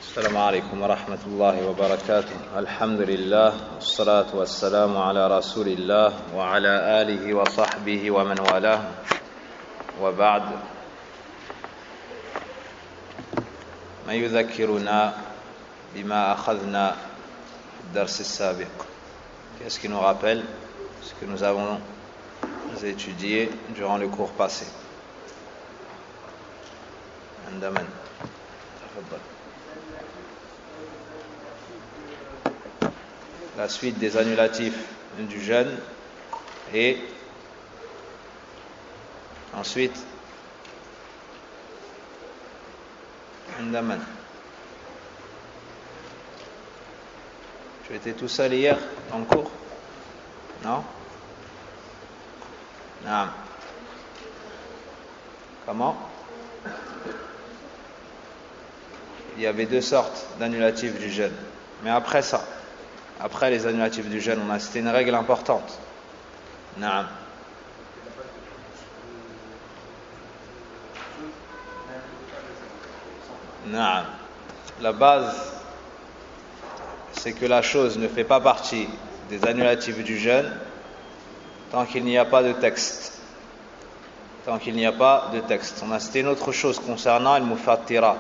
السلام عليكم ورحمة الله وبركاته. الحمد لله والصلاة والسلام على رسول الله وعلى آله وصحبه ومن والاه وبعد. ما يذكرنا بما أخذنا في الدرس السابق. Qu'est-ce qui nous rappelle ce que nous avons étudié durant le cours passé? عندما تفضل. La suite des annulatifs du jeûne et ensuite Andaman. Tu étais tout seul hier dans le cours? Non? Non. Comment? Il y avait deux sortes d'annulatifs du jeûne. Mais après ça, après les annulatifs du jeûne, on a cité une règle importante. Naam. Naam. La base, c'est que la chose ne fait pas partie des annulatifs du jeûne tant qu'il n'y a pas de texte. Tant qu'il n'y a pas de texte. On a cité une autre chose concernant le mufattirat.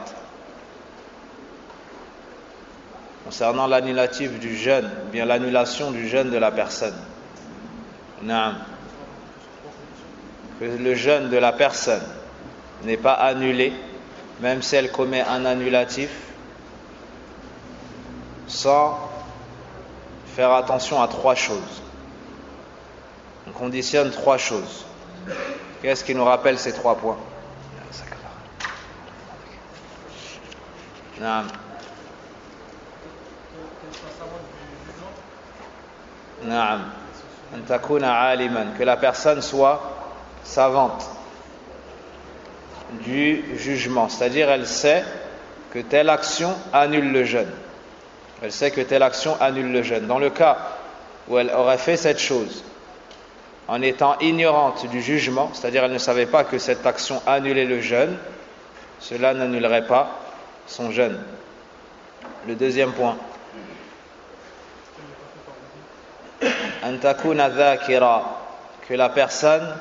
Concernant l'annulatif du jeûne, bien l'annulation du jeûne de la personne. Naam. Que le jeûne de la personne n'est pas annulé, même si elle commet un annulatif, sans faire attention à trois choses. On conditionne trois choses. Qu'est-ce qui nous rappelle ces trois points? Naam. Naam. An takuna aliman, que la personne soit savante du jugement, c'est-à-dire elle sait que telle action annule le jeûne. Elle sait que telle action annule le jeûne. Dans le cas où elle aurait fait cette chose en étant ignorante du jugement, c'est-à-dire elle ne savait pas que cette action annulait le jeûne, cela n'annulerait pas son jeûne. Le deuxième point. An takuna dhakira, que la personne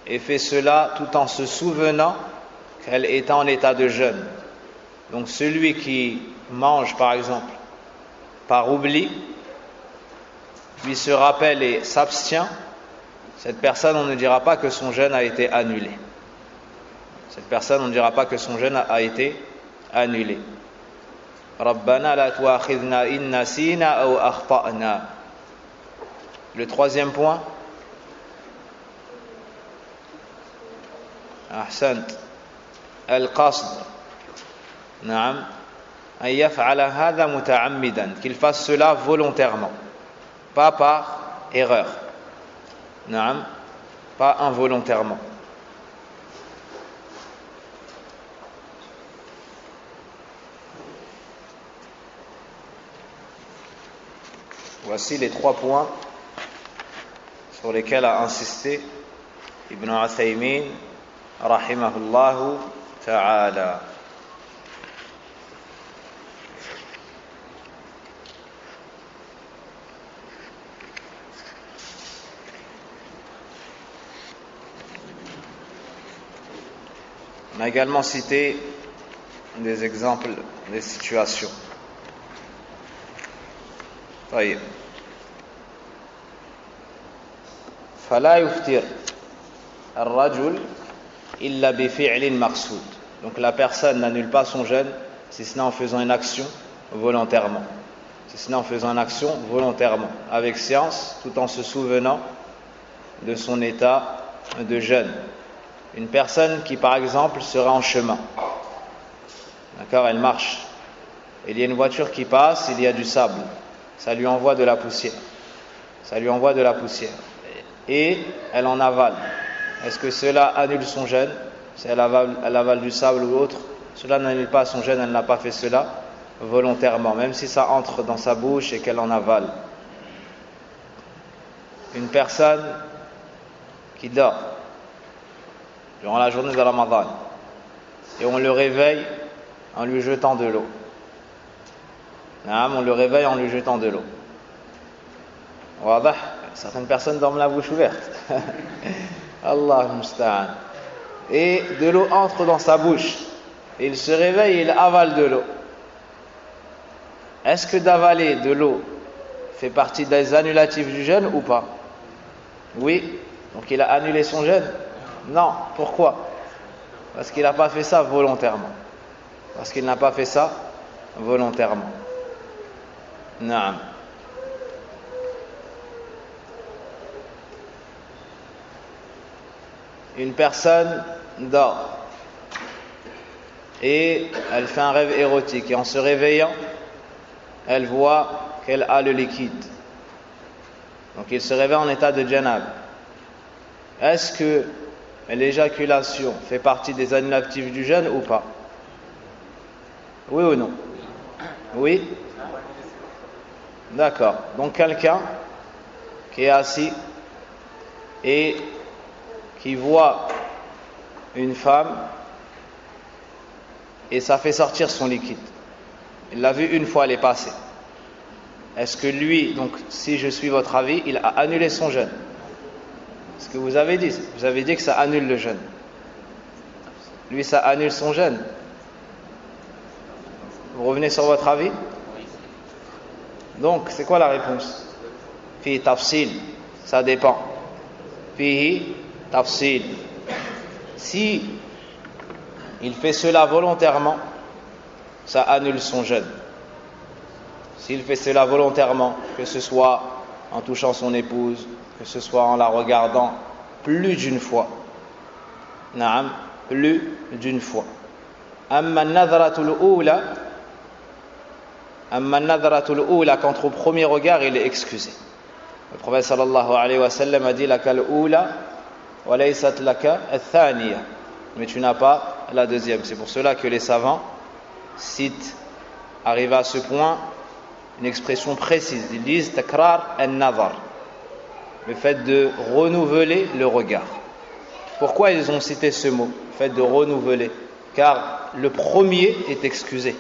ait fait cela tout en se souvenant qu'elle est en état de jeûne. Donc celui qui mange par exemple par oubli, puis se rappelle et s'abstient, cette personne, on ne dira pas que son jeûne a été annulé. Cette personne, on ne dira pas que son jeûne a été annulé. Rabbana la tuakhidna in nasina aw akhta'na. Le troisième point. Ahsant. Al-qasd. Naam. An yaf'ala hadha muta'ammidan. Qu'il fasse cela volontairement. Pas par erreur. Naam. Pas involontairement. Voici les trois points sur lesquels a insisté Ibn Uthaymin rahimahullahu ta'ala. On a également cité des exemples, des situations. طيب. فلا يفطر الرجل إلا بفعل مقصود. Donc la personne n'annule pas son jeûne si ce n'est en faisant une action volontairement. Si ce n'est en faisant une action volontairement, avec science, tout en se souvenant de son état de jeûne. Une personne qui par exemple serait en chemin, d'accord, elle marche, il y a une voiture qui passe, il y a du sable, ça lui envoie de la poussière, et elle en avale. Est-ce que cela annule son jeûne? Si elle avale du sable ou autre, cela n'annule pas son jeûne, elle n'a pas fait cela volontairement, même si ça entre dans sa bouche et qu'elle en avale. Une personne qui dort durant la journée de Ramadan et on le réveille en lui jetant de l'eau. On le réveille en lui jetant de l'eau. Certaines personnes dorment la bouche ouverte. Allah musta'an. Et de l'eau entre dans sa bouche. Il se réveille et il avale de l'eau. Est-ce que d'avaler de l'eau fait partie des annulatifs du jeûne ou pas? Oui. Donc il a annulé son jeûne? Non. Pourquoi? Parce qu'il n'a pas fait ça volontairement. Parce qu'il n'a pas fait ça volontairement. Naam. Une personne dort et elle fait un rêve érotique et en se réveillant, elle voit qu'elle a le liquide. Donc il se réveille en état de janab. Est-ce que l'éjaculation fait partie des annulatifs du jeûne ou pas? Oui ou non? Oui? D'accord. Donc quelqu'un qui est assis et qui voit une femme et ça fait sortir son liquide. Il l'a vu une fois, elle est passée. Est-ce que lui, donc si je suis votre avis, il a annulé son jeûne? Ce que vous avez dit que ça annule le jeûne. Lui, ça annule son jeûne. Vous revenez sur votre avis? Donc, c'est quoi la réponse? Fi tafsil, ça dépend. Fi tafsil. Si il fait cela volontairement, ça annule son jeûne. S'il fait cela volontairement, que ce soit en touchant son épouse, que ce soit en la regardant plus d'une fois. Naam, plus d'une fois. Amma nadratul oula, contre au premier regard, il est excusé. Le prophète sallallahu alayhi wa sallam a dit laka al-oula wa laysat laka al-thaniya, mais tu n'as pas la deuxième. C'est pour cela que les savants citent, arrivés à ce point, une expression précise. Ils disent takrar al-nazar, le fait de renouveler le regard. Pourquoi ils ont cité ce mot, le fait de renouveler? Car le premier est excusé.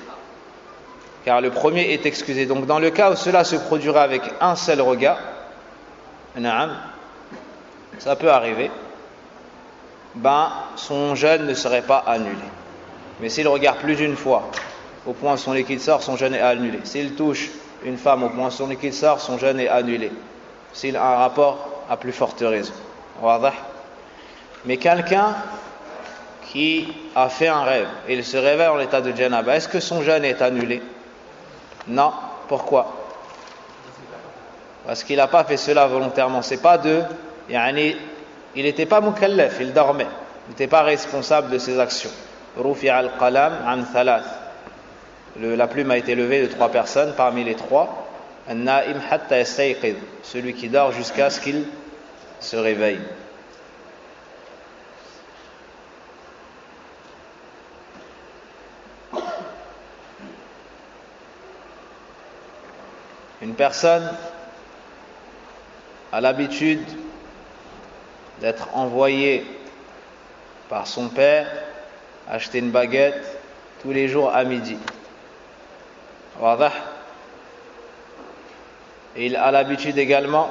Donc dans le cas où cela se produira avec un seul regard, ça peut arriver, son jeûne ne serait pas annulé. Mais s'il regarde plus d'une fois, au point où son liquide sort, son jeûne est annulé. S'il touche une femme au point où son liquide sort, son jeûne est annulé. S'il a un rapport, à plus forte raison. Mais quelqu'un qui a fait un rêve et il se réveille en état de janaba, est-ce que son jeûne est annulé? Non. Pourquoi? Parce qu'il n'a pas fait cela volontairement. C'est pas il n'était pas mukallaf, il dormait. Il n'était pas responsable de ses actions. Rufi'a al-qalam an thalath. La plume a été levée de 3 personnes, parmi les 3. An-na'im hatta yastayqid, celui qui dort jusqu'à ce qu'il se réveille. Une personne a l'habitude d'être envoyée par son père acheter une baguette tous les jours à midi. Et il a l'habitude également,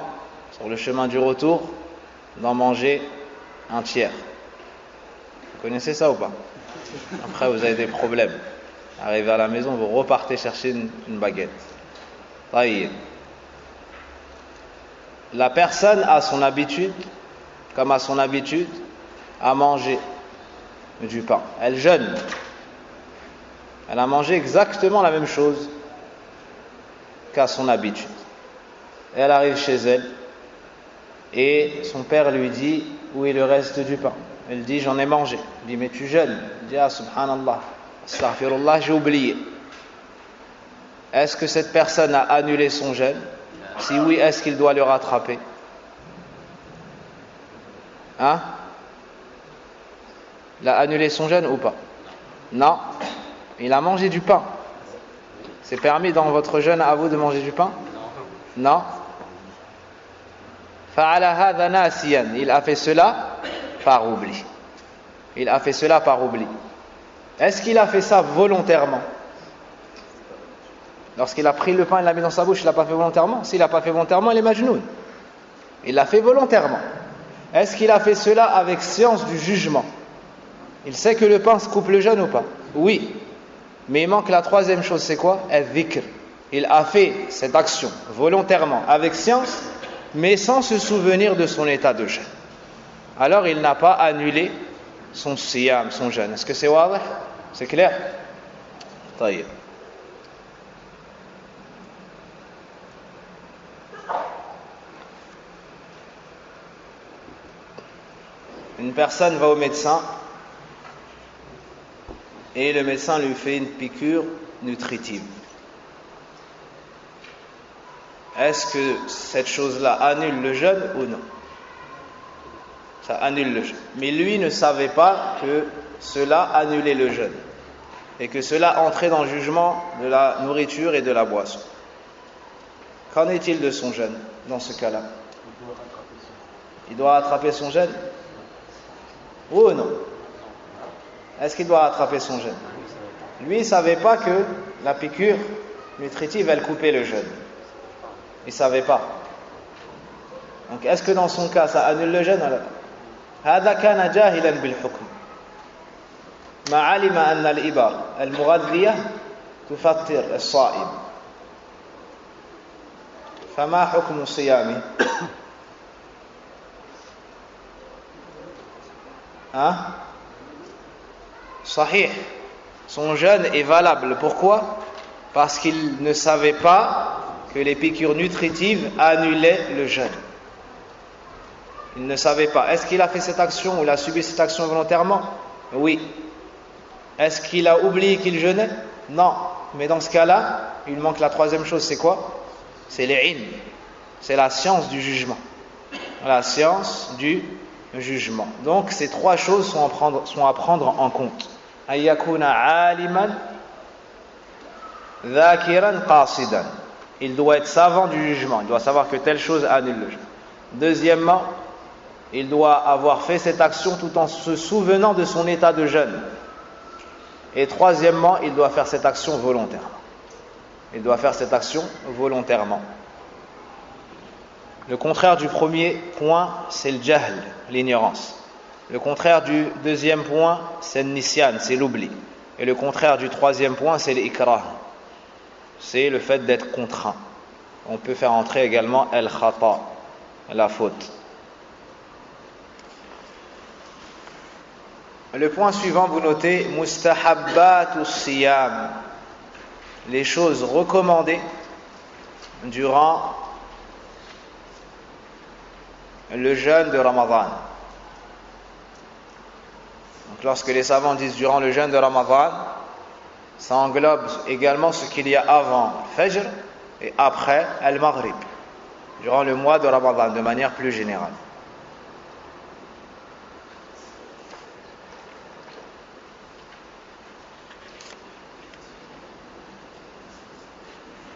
sur le chemin du retour, d'en manger un tiers. Vous connaissez ça ou pas? Après, vous avez des problèmes. Arrivé à la maison, vous repartez chercher une baguette. La personne a son habitude, comme a son habitude, à manger du pain. Elle jeûne. Elle a mangé exactement la même chose qu'à son habitude. Elle arrive chez elle et son père lui dit: où est le reste du pain? Elle dit: j'en ai mangé. Il dit: mais tu jeûnes? Elle dit: ah subhanallah, astaghfirullah, j'ai oublié. Est-ce que cette personne a annulé son jeûne? Si oui, est-ce qu'il doit le rattraper? Il a annulé son jeûne ou pas? Non, il a mangé du pain. C'est permis dans votre jeûne à vous de manger du pain? Non. Fa'ala hadha nasiyan, il a fait cela par oubli. Est-ce qu'il a fait ça volontairement? Lorsqu'il a pris le pain et l'a mis dans sa bouche, il l'a pas fait volontairement. S'il l'a pas fait volontairement, il est majnoun. Il l'a fait volontairement. Est-ce qu'il a fait cela avec science du jugement? Il sait que le pain se coupe le jeûne ou pas? Oui. Mais il manque la troisième chose, c'est quoi? Al-dhikr. Il a fait cette action volontairement, avec science, mais sans se souvenir de son état de jeûne. Alors il n'a pas annulé son siyam, son jeûne. Est-ce que c'est wadih? C'est clair? Taïb. Une personne va au médecin et le médecin lui fait une piqûre nutritive. Est-ce que cette chose-là annule le jeûne ou non? Ça annule le jeûne. Mais lui ne savait pas que cela annulait le jeûne et que cela entrait dans le jugement de la nourriture et de la boisson. Qu'en est-il de son jeûne dans ce cas-là? Il doit rattraper son jeûne? Oui ou non? Est-ce qu'il doit rattraper son jeûne? Lui, il ne savait pas que la piqûre nutritive, elle coupait le jeûne. Il ne savait pas. Donc, est-ce que dans son cas, ça annule le jeûne? هذا كان جاهلا بالحكم ما علم أن الإبر المغذية تفطر الصائم فما حكم صيامه؟ Sahih. Son jeûne est valable. Pourquoi? Parce qu'il ne savait pas que les piqûres nutritives annulaient le jeûne. Il ne savait pas. Est-ce qu'il a fait cette action ou il a subi cette action volontairement? Oui. Est-ce qu'il a oublié qu'il jeûnait? Non. Mais dans ce cas-là, il manque la troisième chose. C'est quoi? C'est l'ilm. C'est la science du jugement. La science du jugement. Donc ces trois choses sont à prendre en compte. Ayyakuna aliman dhakiran qasidan. Il doit être savant du jugement. Il doit savoir que telle chose annule le jeûne. Deuxièmement, il doit avoir fait cette action tout en se souvenant de son état de jeûne. Et troisièmement, il doit faire cette action volontairement. Il doit faire cette action volontairement. Le contraire du premier point, c'est le jahl, l'ignorance. Le contraire du deuxième point, c'est le nisyan, c'est l'oubli. Et le contraire du troisième point, c'est l'ikrah. C'est le fait d'être contraint. On peut faire entrer également al-khata, la faute. Le point suivant, vous notez mustahabbatu siyam, les choses recommandées durant le jeûne de Ramadan. Donc lorsque les savants disent durant le jeûne de Ramadan, ça englobe également ce qu'il y a avant Fajr et après Al-Maghrib, durant le mois de Ramadan de manière plus générale.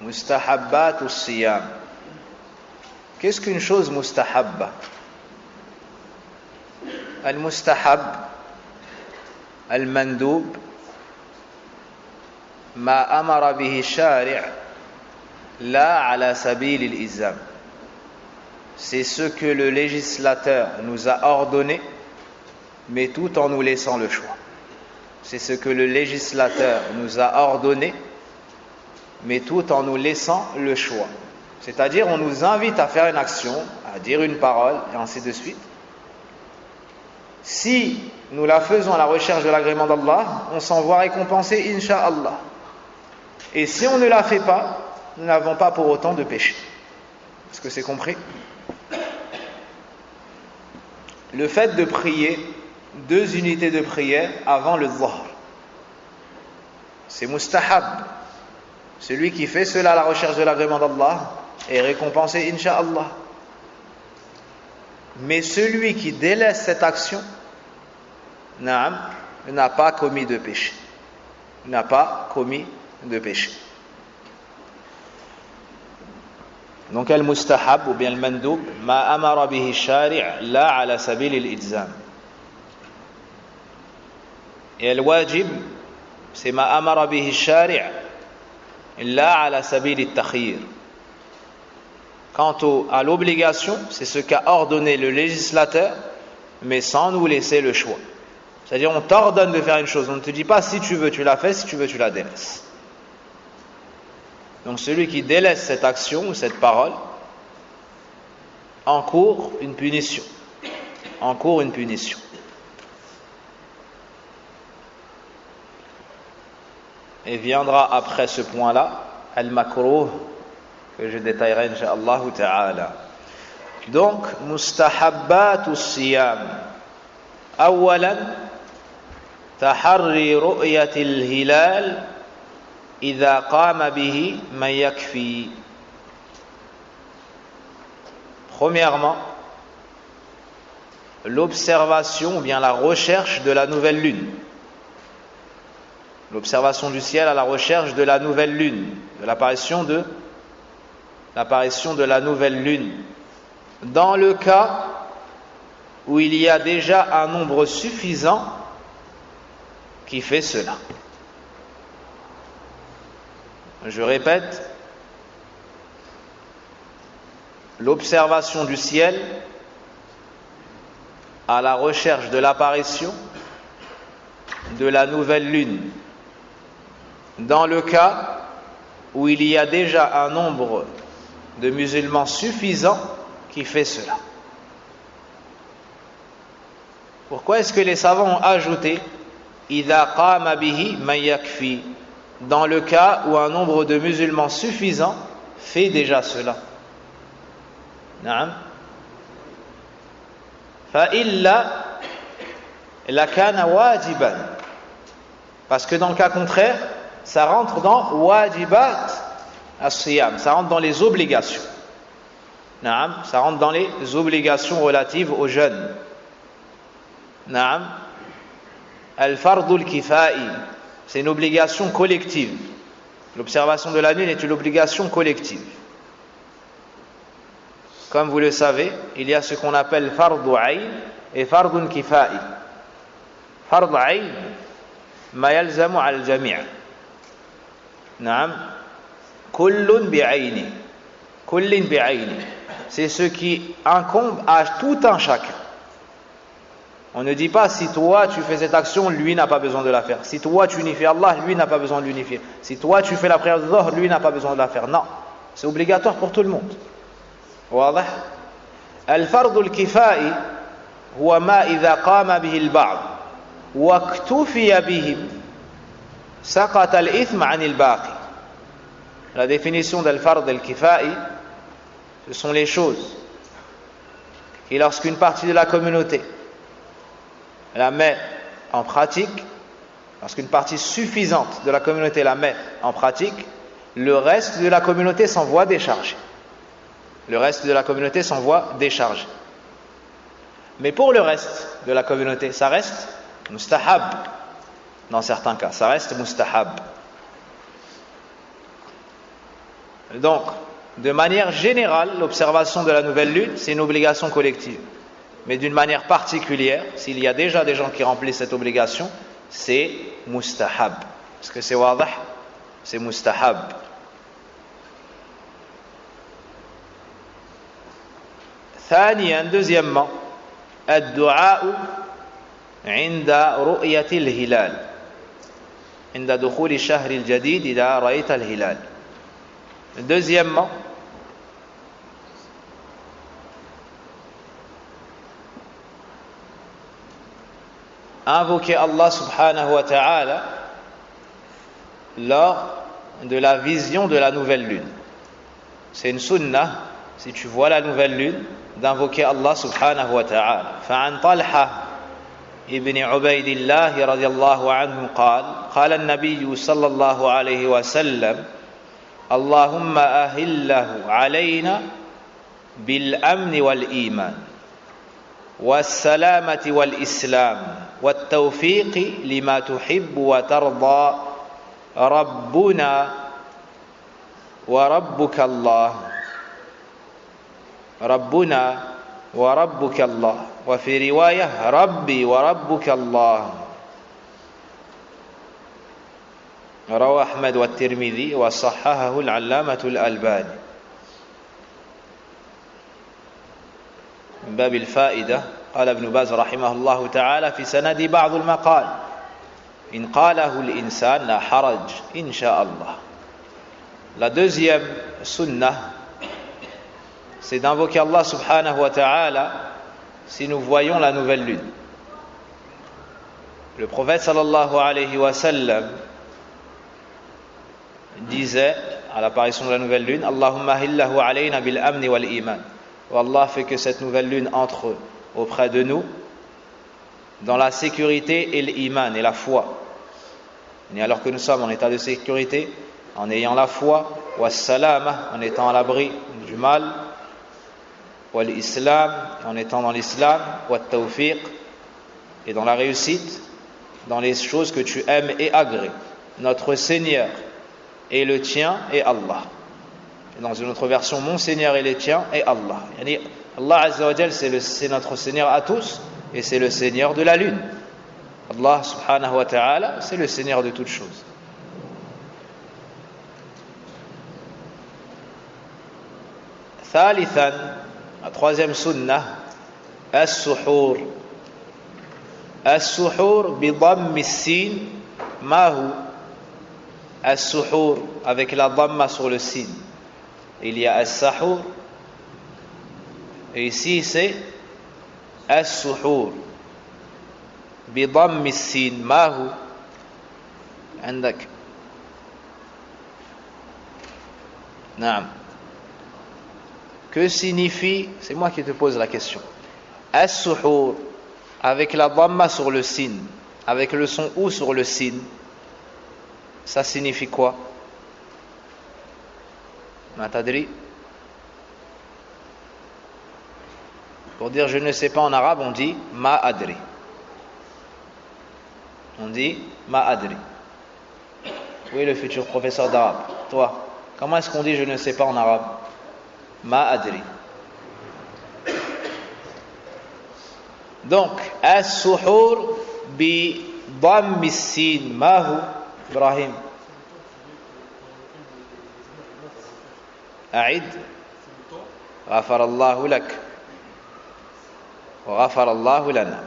Mustahabbat siyam. Qu'est-ce qu'une chose mustahabba? Al-mustahab, al-mandoub, ma amara bihi shari' la ala sabil al-izam. C'est ce que le législateur nous a ordonné, mais tout en nous laissant le choix. C'est ce que le législateur nous a ordonné, mais tout en nous laissant le choix. C'est-à-dire, on nous invite à faire une action, à dire une parole, et ainsi de suite. Si nous la faisons à la recherche de l'agrément d'Allah, on s'en voit récompenser, incha'Allah. Et si on ne la fait pas, nous n'avons pas pour autant de péché. Est-ce que c'est compris? Le fait de prier 2 unités de prière avant le dhuhr, c'est mustahab. Celui qui fait cela à la recherche de l'agrément d'Allah est récompensé, incha'Allah. Mais celui qui délaisse cette action n'a pas commis de péché. N'a pas commis de péché. Donc al-mustahab ou bien le mandoub, ma amara bihi shari' la ala sabil al-ilzam. Et al-wajib, c'est ma amara bihi shari' la ala sabil at-takhyir. Quant à l'obligation, c'est ce qu'a ordonné le législateur, mais sans nous laisser le choix. C'est-à-dire, on t'ordonne de faire une chose, on ne te dit pas si tu veux tu la fais, si tu veux tu la délaisses. Donc celui qui délaisse cette action ou cette parole encourt une punition. Encourt une punition. Et viendra après ce point-là, al-makruh, que je détaillerai incha'Allah ta'ala. Donc, mustahabbat siyam. Awalan, taharri ru'yat al-hilal idha qama bihi man yakfi. Premièrement, l'observation ou bien la recherche de la nouvelle lune. L'observation du ciel à la recherche de la nouvelle lune, de l'apparition de la nouvelle lune. Dans le cas où il y a déjà un nombre suffisant qui fait cela. Je répète, l'observation du ciel à la recherche de l'apparition de la nouvelle lune. Dans le cas où il y a déjà un nombre de musulmans suffisant qui fait cela. Pourquoi est-ce que les savants ont ajouté idha qama bihi man yakfi, dans le cas où un nombre de musulmans suffisant fait déjà cela? Naam. Fa illa lakana wajiban, parce que dans le cas contraire, ça rentre dans wajibat as-siyam, ça rentre dans les obligations. Naam, ça rentre dans les obligations relatives aux jeunes. Naam, al-fardul kifai, c'est une obligation collective. L'observation de la lune est une obligation collective. Comme vous le savez, il y a ce qu'on appelle fardu ayn et fardun kifai. Fardu ayn ma yalzamu ala al-jami'. Naam, kullun bi'ayni, kullin bi'ayni, c'est ce qui incombe à tout un chacun. On ne dit pas si toi tu fais cette action, lui n'a pas besoin de la faire. Si toi tu unifies Allah, lui n'a pas besoin de l'unifier. Si toi tu fais la prière de Dhuhr, lui n'a pas besoin de la faire. Non, c'est obligatoire pour tout le monde. واضح؟ الفرض الكفائي هو ما إذا قام به البعض واكتفي بهم سقط الإثم عن الباقي. La définition d'al-fard al-kifai, ce sont les choses qui, lorsqu'une partie de la communauté la met en pratique, lorsqu'une partie suffisante de la communauté la met en pratique, le reste de la communauté s'en voit décharger. Le reste de la communauté s'en voit décharger. Mais pour le reste de la communauté, ça reste mustahab. Dans certains cas, ça reste mustahab. Donc, de manière générale, l'observation de la nouvelle lune, c'est une obligation collective. Mais d'une manière particulière, s'il y a déjà des gens qui remplissent cette obligation, c'est mustahab. Est-ce que c'est wadah? C'est mustahab. ثانيا, deuxièmement, الدعاء عند رؤية الهلال عند دخول الشهر الجديد إذا رأيت الهلال. Deuxièmement, invoquer Allah subhanahu wa ta'ala lors de la vision de la nouvelle lune. C'est une sunnah, si tu vois la nouvelle lune, d'invoquer Allah subhanahu wa ta'ala. فعن طلحة ابن عبيد الله رضي الله عنه قال النبي صلى الله عليه وسلم اللهم أهله علينا بالأمن والإيمان والسلامة والإسلام والتوفيق لما تحب وترضى ربنا وربك الله ربنا وربك الله وفي رواية ربي وربك الله. روى أحمد والترمذي وصححه العلامة الألباني. من باب الفائدة قال ابن باز رحمه الله تعالى في سند بعض المقال إن قاله الإنسان لا حرج إن شاء الله. La deuxième sunnah, c'est d'invoquer Allah subhanahu wa ta'ala si nous voyons la nouvelle lune. Le prophète sallallahu alayhi wa sallam disait à l'apparition de la nouvelle lune, Allahumma hillahu alayna bil amni wal iman. Oh Allah, fait que cette nouvelle lune entre auprès de nous dans la sécurité et l'iman et la foi. Et alors que nous sommes en état de sécurité, en ayant la foi, wassalama, en étant à l'abri du mal, wal islam, en étant dans l'islam, wat tawfiq, et dans la réussite, dans les choses que tu aimes et agrées. Notre Seigneur et le tien est Allah. Et dans une autre version, mon Seigneur et le tien est Allah. Allah Azza wa Jal, c'est notre Seigneur à tous, et c'est le Seigneur de la lune. Allah subhanahu wa ta'ala, c'est le Seigneur de toutes choses. ثالثا, la troisième sunnah, as-suhur. As-suhur bi dhamm as-sin, ma hu? As-suhur avec la dhamma sur le sin. Il y a as-sahur et ici c'est as-suhur bi dhamm as-sin, ma hu? عندك نعم. Que signifie, c'est moi qui te pose la question, as-suhur avec la dhamma sur le sin, avec le son ou sur le sin, ça signifie quoi? Ma tadri? Pour dire je ne sais pas en arabe, on dit ma adri. On dit ma adri. Oui, le futur professeur d'arabe. Toi, comment est-ce qu'on dit je ne sais pas en arabe? Ma adri. Donc, as-suhur bi dhammi as-sin, ma hu? Ibrahim. أعد. غفر الله لك وغفر الله لنا.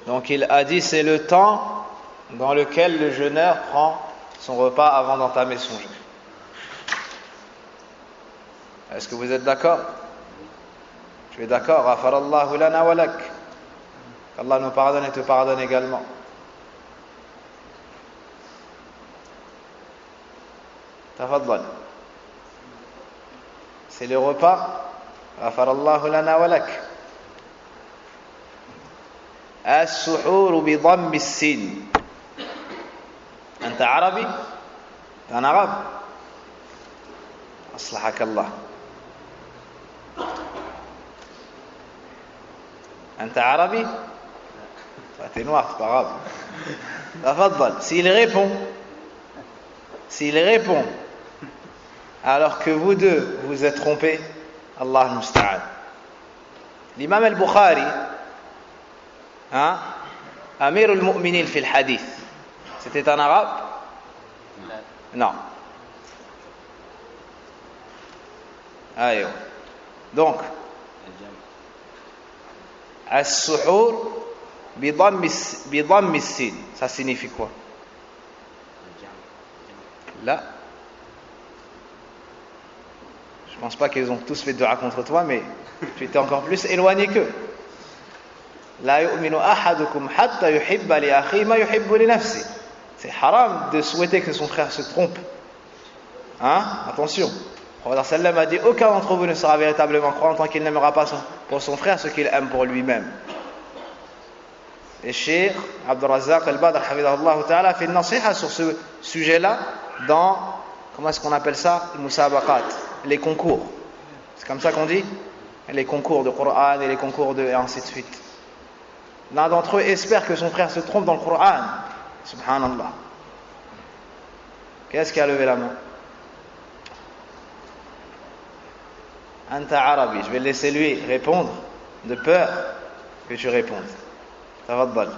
Donc il a dit c'est le temps dans lequel le jeûneur prend son repas avant d'entamer son jeûne. Est-ce que vous êtes d'accord? Tu es d'accord? Ghafarallahu lana wa lak. Qu'Allah nous pardonne et te pardonne également. Tafaddal. C'est le repas. Ghafarallahu lana wa lak. السحور بضم السين. أنت عربي؟ أنا عرب. أصلحك الله. أنت عربي؟ t'es noir, c'est pas grave. تفضل. S'il répond alors que vous deux vous êtes trompés, Allah musta'an. L'imam al-Bukhari, Amir al-Mu'minin fi al-Hadith, c'était un arabe? Non. Donc, as-suhur bi dhammi as-sin, ça signifie quoi? Là, je pense pas qu'ils ont tous fait dua contre toi, mais tu étais encore plus éloigné qu'eux. La yu'minu ahadukum hatta yuhibba li akhihi ma yuhibbu li nafsi. C'est haram de souhaiter que son frère se trompe. Attention. Le prophète sallam a dit aucun d'entre vous ne sera véritablement croyant tant qu'il n'aimera pas pour son frère ce qu'il aime pour lui-même. Et Cheikh Abdul Razzaq al-Badr hafidhahullah ta'ala fait une nasiha sur ce sujet-là dans, comment est-ce qu'on appelle ça, les musabaqat, les concours. C'est comme ça qu'on dit, les concours de Coran et les concours de et ainsi de suite. L'un d'entre eux espère que son frère se trompe dans le Coran. Subhanallah. Qu'est-ce qui a levé la main? Anta Arabi. Je vais laisser lui répondre de peur que tu répondes. Tafaddal.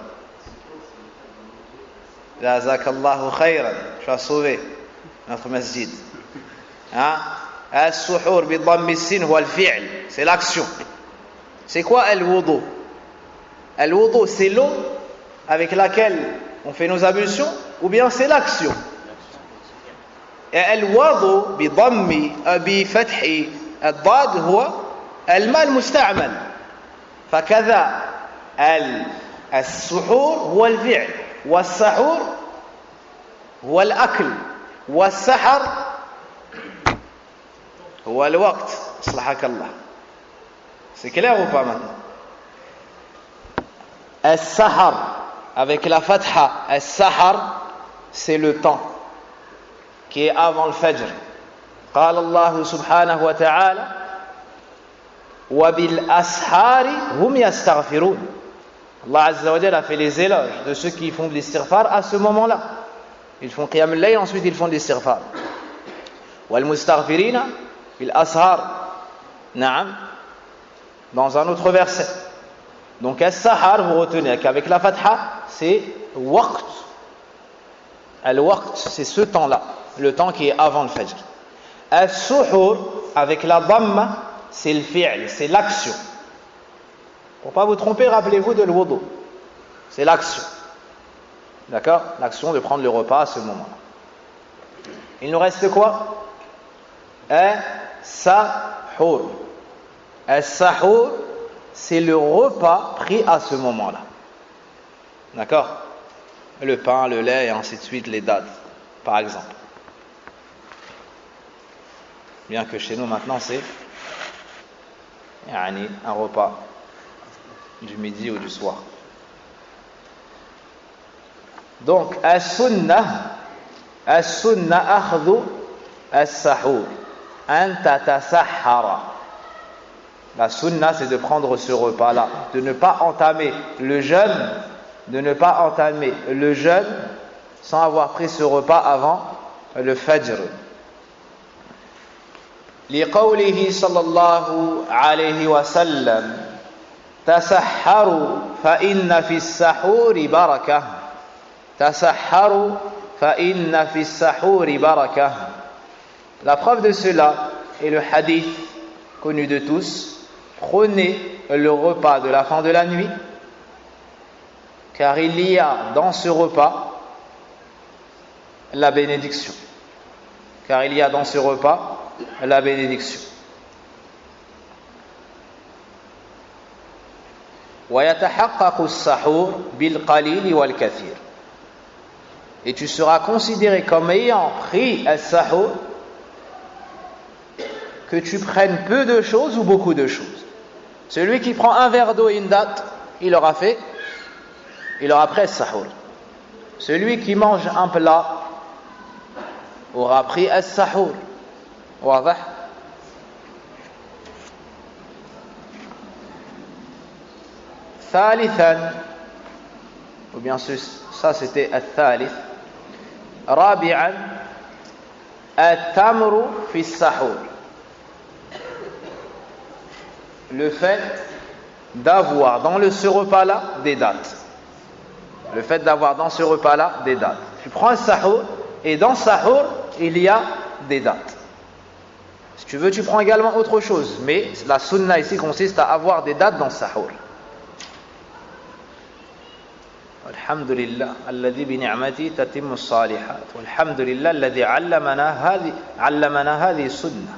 Jazakallahu khayran. Tu as sauvé notre masjid. Hein? As-suhur bi dhammi sin huwa al-fi'l. C'est l'action. C'est quoi al-wudu? Al-wudu, c'est l'eau avec laquelle on fait nos ablutions, ou bien c'est l'action? Et al-wudu bi dhammi bi fathi الضاد هو الماء المستعمل فكذا السحور هو الفعل والسحور هو الأكل والسحر هو الوقت أصلحك الله. C'est clair ou pas maintenant? السحر avec la fatha, السحر c'est le temps qui est avant le fajr. قال الله سبحانه وتعالى وبالأسحار هم يستغفرون. Allah Azza wa Jalla a fait les éloges de ceux qui font de l'istighfar à ce moment-là. Ils font qiyam al-layl, ensuite ils font de l'istighfar. والمستغفرين بالأسحار. Naam. Dans un autre verset. Donc as-sahar, vous retenez qu'avec la fatha, c'est waqt. Al-waqt, c'est ce temps-là, le temps qui est avant le fajr. As-suhur, avec la dhamma, c'est le fi'l, c'est l'action. Pour ne pas vous tromper, rappelez-vous de l'wudu. C'est l'action. D'accord? L'action de prendre le repas à ce moment-là. Il nous reste quoi? As-sahur. As-sahur, c'est le repas pris à ce moment-là. D'accord? Le pain, le lait et ainsi de suite, les dates, par exemple. Bien que chez nous maintenant c'est un repas du midi ou du soir. Donc as-sunnah akhdhu as-sahur an tatasahhara. La sunna, c'est de prendre ce repas là, de ne pas entamer le jeûne, sans avoir pris ce repas avant le fajr. لقوله صلى الله عليه وسلم تسحروا فإن في السحور بركة. تسحروا فإن في السحور بركة. La preuve de cela est le hadith connu de tous. Prenez le repas de la fin de la nuit, car il y a dans ce repas la bénédiction. Car il y a dans ce repas la bénédiction. ويتحقق السحور بالقليل والكثير. Et tu seras considéré comme ayant pris as-sahur, que tu prennes peu de choses ou beaucoup de choses. Celui qui prend un verre d'eau et une date, il aura pris as-sahur. Celui qui mange un plat aura pris as-sahur. واضح؟ ثالثا, ou bien ça c'était الثالث. رابعا التمر في السحور. Le fait d'avoir dans ce repas-là des dates. Le fait d'avoir dans ce repas-là des dates. Tu prends un sahur et dans sahur il y a des dates. Si tu veux, tu prends également autre chose, mais la sunna ici consiste à avoir des dates dans sahur. Alhamdulillah alladhi bi ni'mati tatimmu as-salihat. Alhamdulillah alladhi 'allamana hadhihi sunnah.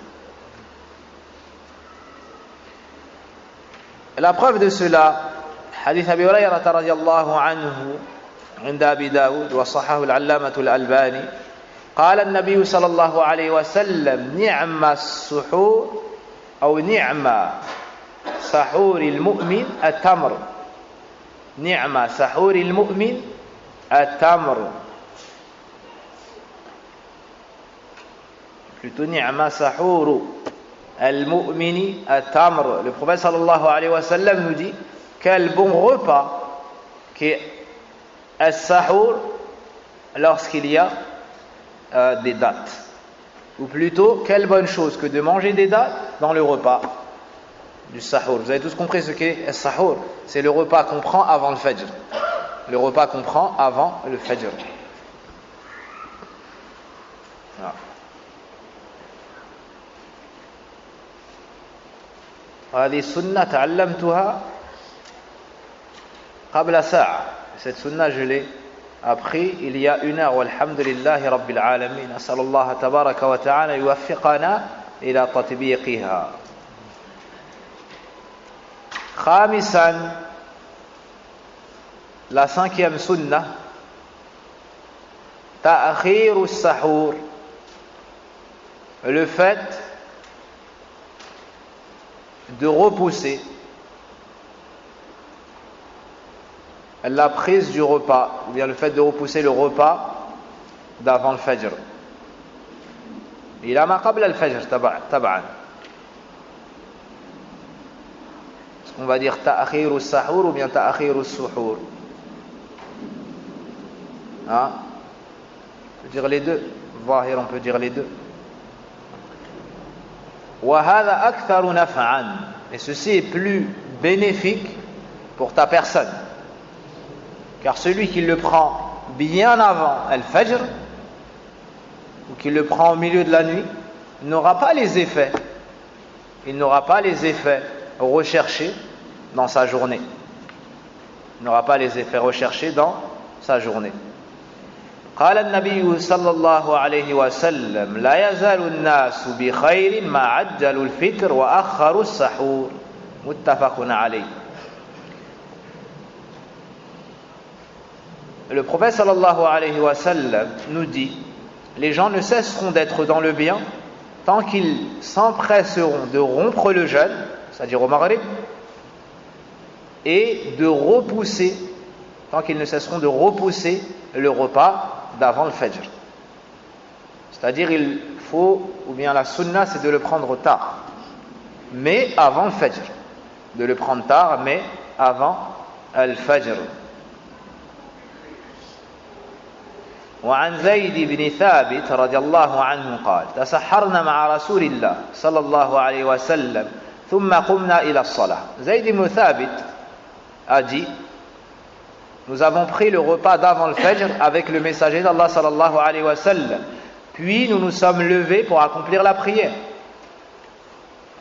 La preuve de cela, hadith Abi Hurayrah radiyallahu anhu عند أبي داود وصححه العلامة الألباني. قال النبي صلى الله عليه وسلم نعم السحور أو نعم سحور المؤمن التمر. نعم سحور المؤمن التمر. Plutôt نعم سحور المؤمن التمر. Le prophète sallallahu alayhi wa sallam nous dit quel bon repas qu'est as-sahur lorsqu'il y a des dates Ou plutôt, quelle bonne chose que de manger des dates dans le repas du sahur. Vous avez tous compris ce qu'est le sahur? C'est le repas qu'on prend avant le fajr. Le repas qu'on prend avant le fajr. Voilà. هذه سنة تعلمتها قبل ساعة. Cette sunna je l'ai appris il y a 1 heure. Walhamdulillahi Rabbil Alamin. أسأل الله تبارك وتعالى يوفقنا إلى تطبيقها. خامسا, la 5e sunna, ta'khir as-sahur, le fait de repousser la prise du repas, ou bien le fait de repousser le repas d'avant le fajr. إلى ما قبل الفجر طبعا. Est-ce qu'on va dire ta'khir as-sahur ou bien ta'khir as-suhur? Hein? On peut dire les deux. Zahir, on peut dire les deux. وهذا أكثر نفعا. Et ceci est plus bénéfique pour ta personne. Car celui qui le prend bien avant al-fajr, ou qui le prend au milieu de la nuit, n'aura pas les effets. Il n'aura pas les effets recherchés dans sa journée. Il n'aura pas les effets recherchés dans sa journée. قال النبي صلى الله عليه وسلم لا يزال الناس بخير ما عجلوا الفطر وأخروا السحور متفق عليه. Le prophète sallallahu alayhi wa sallam nous dit: les gens ne cesseront d'être dans le bien tant qu'ils s'empresseront de rompre le jeûne, c'est-à-dire au maghrib, et de repousser, tant qu'ils ne cesseront de repousser le repas d'avant le fajr. C'est-à-dire il faut, ou bien la sunna c'est de le prendre tard, mais avant le fajr. De le prendre tard, mais avant le fajr. وعن زيد بن ثابت رضي الله عنه قال تسحرنا مع رسول الله صلى الله عليه وسلم ثم قمنا إلى الصلاة. Zayd ibn Thabit a dit: nous avons pris le repas d'avant le fajr avec le messager d'Allah sallallahu alayhi wa sallam, puis nous nous sommes levés pour accomplir la prière.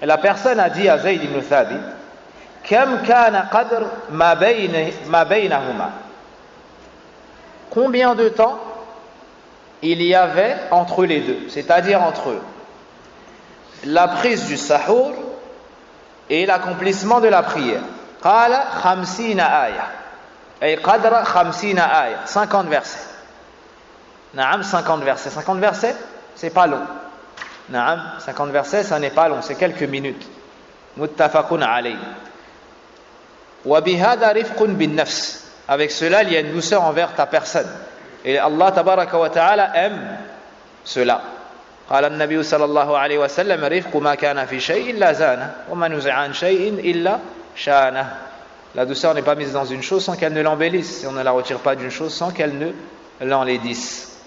Et la personne a dit à Zayd ibn Thabit: كم كان قدر ما بينهما. Combien de temps il y avait entre les deux, c'est-à-dire entre la prise du sahur et l'accomplissement de la prière. قال 50 آية أي قدر 50 آية, 50 versets. Naam, 50 versets. 50 versets, c'est pas long. Naam, 50 versets, ça n'est pas long, c'est quelques minutes. Muttafaqun alayh. Wa bihada rifqun bin nafs. Avec cela, il y a une douceur envers ta personne. Et Allah tabaraka wa ta'ala aime cela. قال النبي صلى الله عليه وسلم رفق ما كان في شيء إلا زانه وما نزع عن شيء إلا شانه. La douceur n'est pas mise dans une chose sans qu'elle ne l'embellisse, et on ne la retire pas d'une chose sans qu'elle ne l'enlaidisse.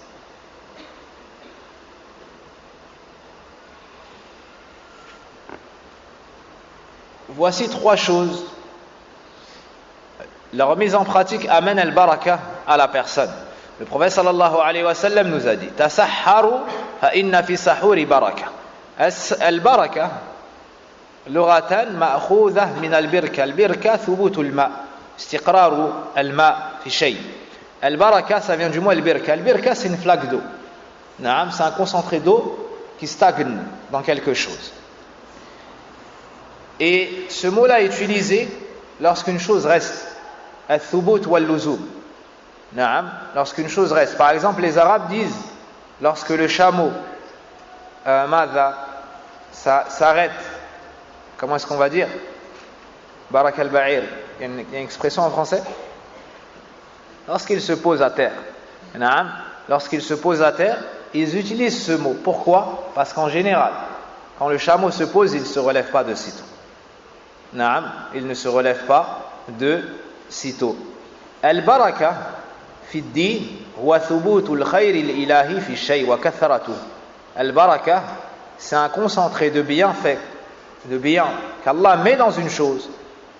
Voici 3 choses. La remise en pratique amène al-baraka à la personne. Le prophète sallallahu alayhi wa sallam nous a dit: tasahharu fa inna fi sahuri baraka. Al-baraka لغة مأخوذة من البركة. البركة ثبوت الماء, استقرار الماء في شيء. البركة ça vient du mot البركة. البركة c'est une flaque d'eau. نعم, c'est un concentré d'eau qui stagne dans quelque chose. Et ce mot-là est utilisé lorsqu'une chose reste. الثبوت واللزوم. نعم, lorsqu'une chose reste. Par exemple, les Arabes disent lorsque le chameau ماذا s'arrête. Comment est-ce qu'on va dire? Barak al-ba'ir. Il y a une expression en français. Lorsqu'il se pose à terre. Naam. Lorsqu'il se pose à terre, ils utilisent ce mot. Pourquoi? Parce qu'en général, quand le chameau se pose, il ne se relève pas de sitôt. Naam. Il ne se relève pas de sitôt. Al-baraka fi ad-din huwa thubutu al-khayr al-ilahi fi shay wa kathratuhu. Al-baraka, c'est un concentré de bienfaits, de bien qu'Allah met dans une chose.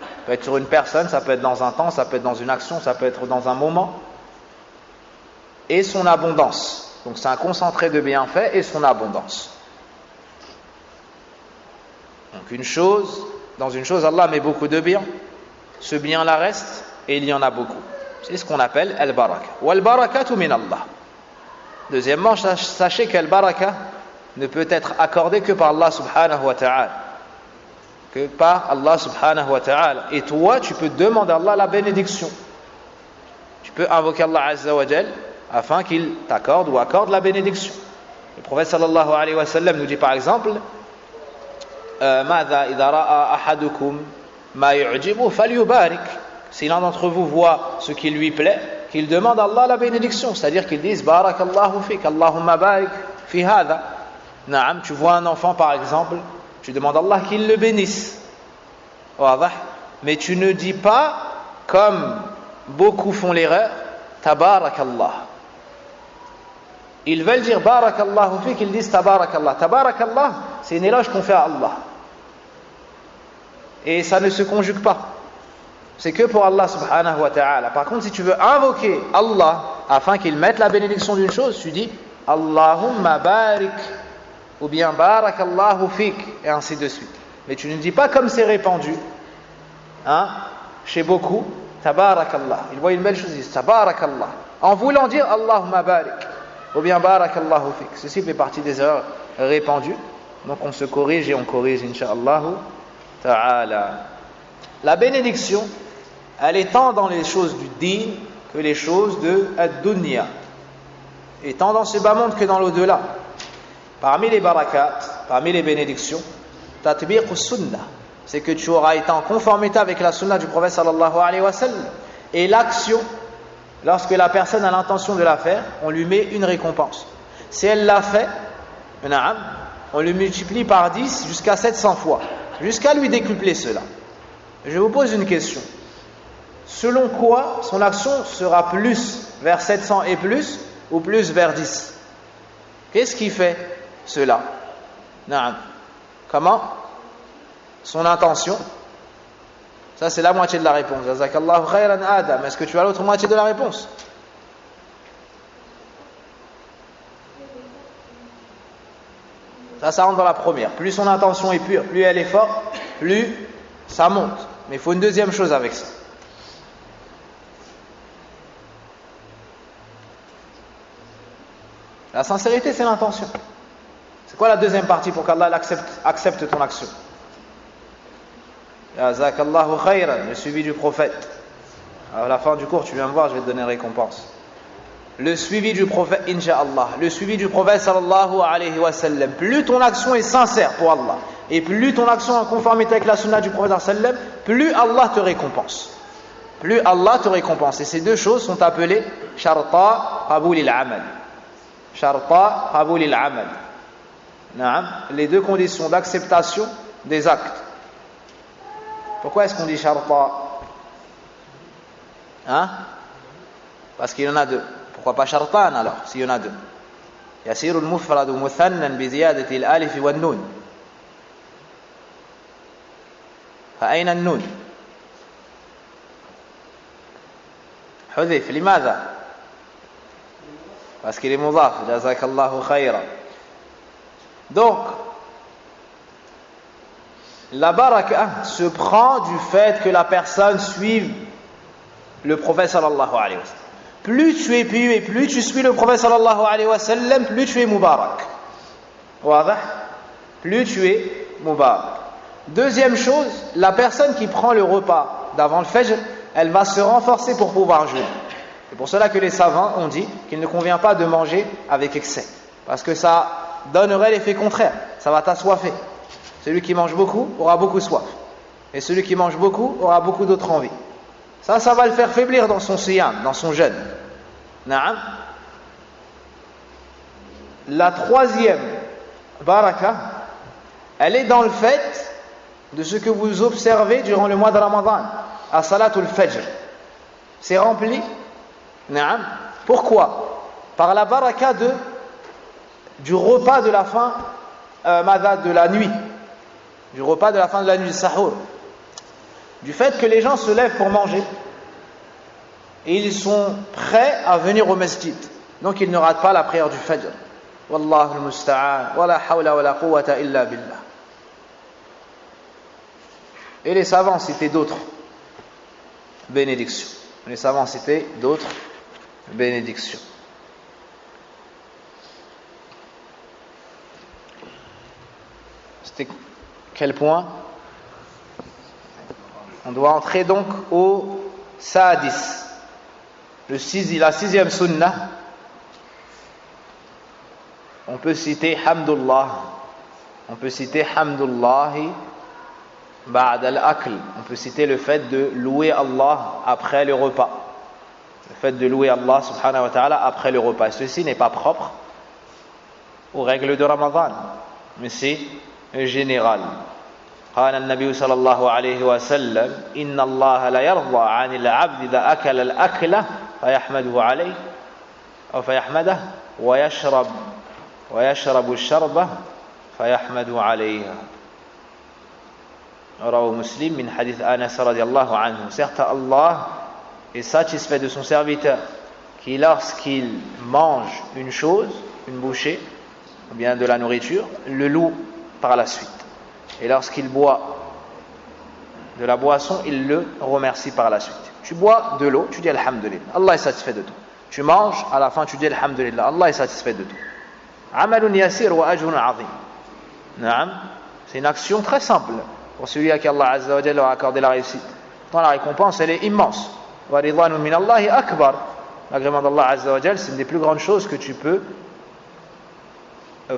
Ça peut être sur une personne, ça peut être dans un temps, ça peut être dans une action, ça peut être dans un moment. Et son abondance. Donc c'est un concentré de bienfaits et son abondance. Donc dans une chose, Allah met beaucoup de bien. Ce bien-là reste et il y en a beaucoup. C'est ce qu'on appelle al-baraka. Wal-barakatu min Allah. Deuxièmement, sachez qu'al-baraka ne peut être accordé que par Allah subhanahu wa ta'ala. Que par Allah subhanahu wa ta'ala. Et toi, tu peux demander à Allah la bénédiction. Tu peux invoquer Allah azza wa jal afin qu'il t'accorde ou accorde la bénédiction. Le prophète sallallahu alayhi wa sallam nous dit par exemple ماذا إذا رأى أحدكم ما يعجبه فليبارك. Si l'un d'entre vous voit ce qui lui plaît, qu'il demande à Allah la bénédiction, c'est-à-dire qu'il dise barakallahu fik, Allahumma barik fi hadha. Naam, tu vois un enfant par exemple, tu demandes à Allah qu'il le bénisse. Mais tu ne dis pas, comme beaucoup font l'erreur, tabarakallah. Ils veulent dire barakallahu fik, ils disent tabarakallah. Tabarakallah, c'est une éloge qu'on fait à Allah. Et ça ne se conjugue pas. C'est que pour Allah subhanahu wa ta'ala. Par contre, si tu veux invoquer Allah afin qu'il mette la bénédiction d'une chose, tu dis Allahumma barik ou bien barakallahu fik et ainsi de suite. Mais tu ne dis pas comme c'est répandu chez beaucoup, tabarakallah. Ils voient une belle chose, ils disent tabarakallah en voulant dire Allahumma barik ou bien barakallahu fik. Ceci fait partie des erreurs répandues. Donc on se corrige et on corrige incha'Allah ta'ala. La bénédiction, elle est tant dans les choses du din que les choses de ad-dunya, et tant dans ce bas monde que dans l'au-delà. Parmi les barakat, parmi les bénédictions, tatbiq sunnah, c'est que tu auras été en conformité avec la sunna du prophète sallallahu alayhi wa sallam. Et l'action, lorsque la personne a l'intention de la faire, on lui met une récompense. Si elle l'a fait, on le multiplie par 10 jusqu'à 700 fois, jusqu'à lui décupler cela. Je vous pose une question. Selon quoi son action sera plus vers 700 et plus ou plus vers 10? Qu'est-ce qui fait cela? Comment? Son intention. Ça c'est la moitié de la réponse. Jazakallahu khayran Adam. Est-ce que tu as l'autre moitié de la réponse? Ça rentre dans la première. Plus son intention est pure, plus elle est forte, plus ça monte. Mais il faut une deuxième chose avec ça. La sincérité, c'est l'intention. C'est quoi la deuxième partie pour qu'Allah accepte ton action? Jazakallahu khayran, le suivi du prophète. À la fin du cours, tu viens me voir, je vais te donner une récompense. Le suivi du prophète, incha'Allah. Le suivi du prophète sallallahu alayhi wa sallam. Plus ton action est sincère pour Allah, et plus ton action est en conformité avec la sunna du prophète sallallahu alayhi wa sallam, plus Allah te récompense. Plus Allah te récompense. Et ces deux choses sont appelées sharta qaboul al-amal. Sharta qaboul al-amal. Les deux conditions d'acceptation des actes. Pourquoi est-ce qu'on dit sharta? Parce qu'il y en a deux. Pourquoi pas shartan alors, s'il y en a deux? Yasiru al-mufrad muthannan bi ziyadati al-alif wa an-nun. Fa ayna an-nun? Hudhif, limadha? Parce qu'il est mudaf. Jazakallahu khayran. Donc, la baraka se prend du fait que la personne suive le prophète sallallahu alayhi wa sallam. Plus tu es pieux et plus tu suis le prophète sallallahu alayhi wa sallam, plus tu es mubarak. Plus tu es mubarak. Deuxième chose, la personne qui prend le repas d'avant le fajr, elle va se renforcer pour pouvoir jeûner. C'est pour cela que les savants ont dit qu'il ne convient pas de manger avec excès, parce que ça donnerait l'effet contraire, ça va t'assoiffer. Celui qui mange beaucoup aura beaucoup soif, et celui qui mange beaucoup aura beaucoup d'autres envies. Ça va le faire faiblir dans son siyam, dans son jeûne. Naam. La troisième baraka, elle est dans le fait de ce que vous observez durant le mois de Ramadan, à Salatul Fajr. C'est rempli. Naam. Pourquoi? Par la baraka de du repas de la fin de la nuit, du repas de la fin de la nuit, sahur, du fait que les gens se lèvent pour manger et ils sont prêts à venir au masjid, donc ils ne ratent pas la prière du fajr. Wallahu al-musta'an, wa la hawla wa la quwwata illa billah. Et les savants citaient d'autres bénédictions. Les savants citaient d'autres bénédictions. C'était quel point? On doit entrer donc au sadis, la sixième sunnah. On peut citer hamdullah, on peut citer hamdullahi ba'd al-akl, on peut citer le fait de louer Allah après le repas, le fait de louer Allah subhanahu wa ta'ala après le repas. Ceci n'est pas propre aux règles de Ramadan, mais c'est général. قال النبي صلى الله عليه وسلم إن الله لا يرضى عن العبد إذا أكل الأكلة فيحمده عليه أو فيحمده ويشرب الشربة فيحمد عليها. رواه مسلم من حديث أنس رضي الله عنه. Certes, Allah est satisfait de son serviteur qui, lorsqu'il mange une chose, une bouchée, ou bien de la nourriture, le loue par la suite. Et lorsqu'il boit de la boisson, il le remercie par la suite. Tu bois de l'eau, tu dis Alhamdulillah, Allah est satisfait de toi. Tu manges, à la fin tu dis Alhamdulillah, Allah est satisfait de toi. Amalun yasir wa ajrun azim. Naam, c'est une action très simple pour celui à qui Allah Azza wa Jalla a accordé la réussite. Pourtant la récompense elle est immense. Wa ridwanu min Allahi akbar. L'agrément d'Allah Azza wa Jalla, c'est une des plus grandes choses que tu peux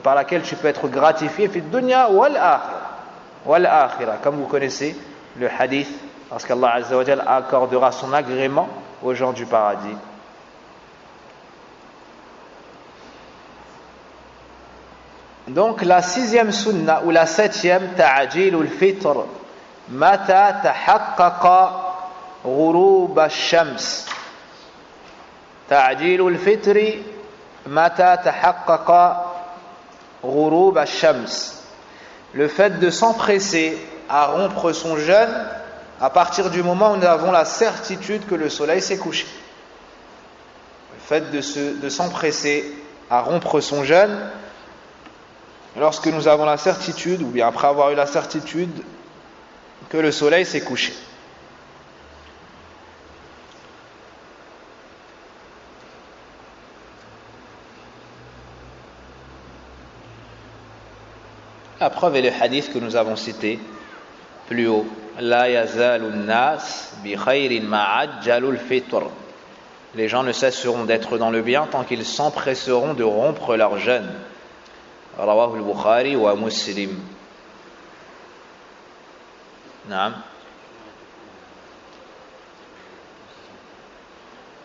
par laquelle tu peux être gratifié fi dunya wal akhirah, comme vous connaissez le hadith, parce qu'Allah Azza wa Jalla accordera son agrément aux gens du paradis. Donc la sixième sunna ou la septième, ta'jilul fitr mata tahaqqaqa ghurub ash-shams. Ta'jilul fitri mata tahaqqaqa ghurub ash-shams. Le fait de s'empresser à rompre son jeûne à partir du moment où nous avons la certitude que le soleil s'est couché. Le fait de s'empresser à rompre son jeûne lorsque nous avons la certitude, ou bien après avoir eu la certitude que le soleil s'est couché. La preuve est le hadith que nous avons cité plus haut. La yazalu nas bi khayrin ma ajjalul fitr. Les gens ne cesseront d'être dans le bien tant qu'ils s'empresseront de rompre leur jeûne. Rawahu al-Bukhari wa Muslim. Naam.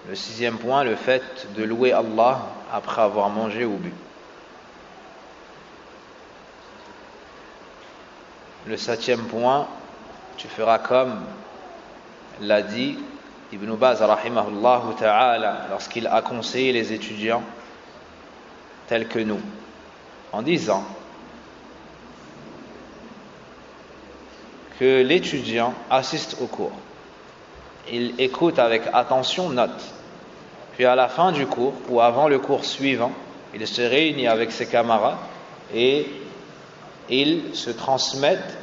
Le sixième point, le fait de louer Allah après avoir mangé ou bu. Le septième point, tu feras comme l'a dit Ibn Baz rahimahullah ta'ala lorsqu'il a conseillé les étudiants tels que nous, en disant que l'étudiant assiste au cours, il écoute avec attention, note, puis à la fin du cours ou avant le cours suivant, il se réunit avec ses camarades et ils se transmettent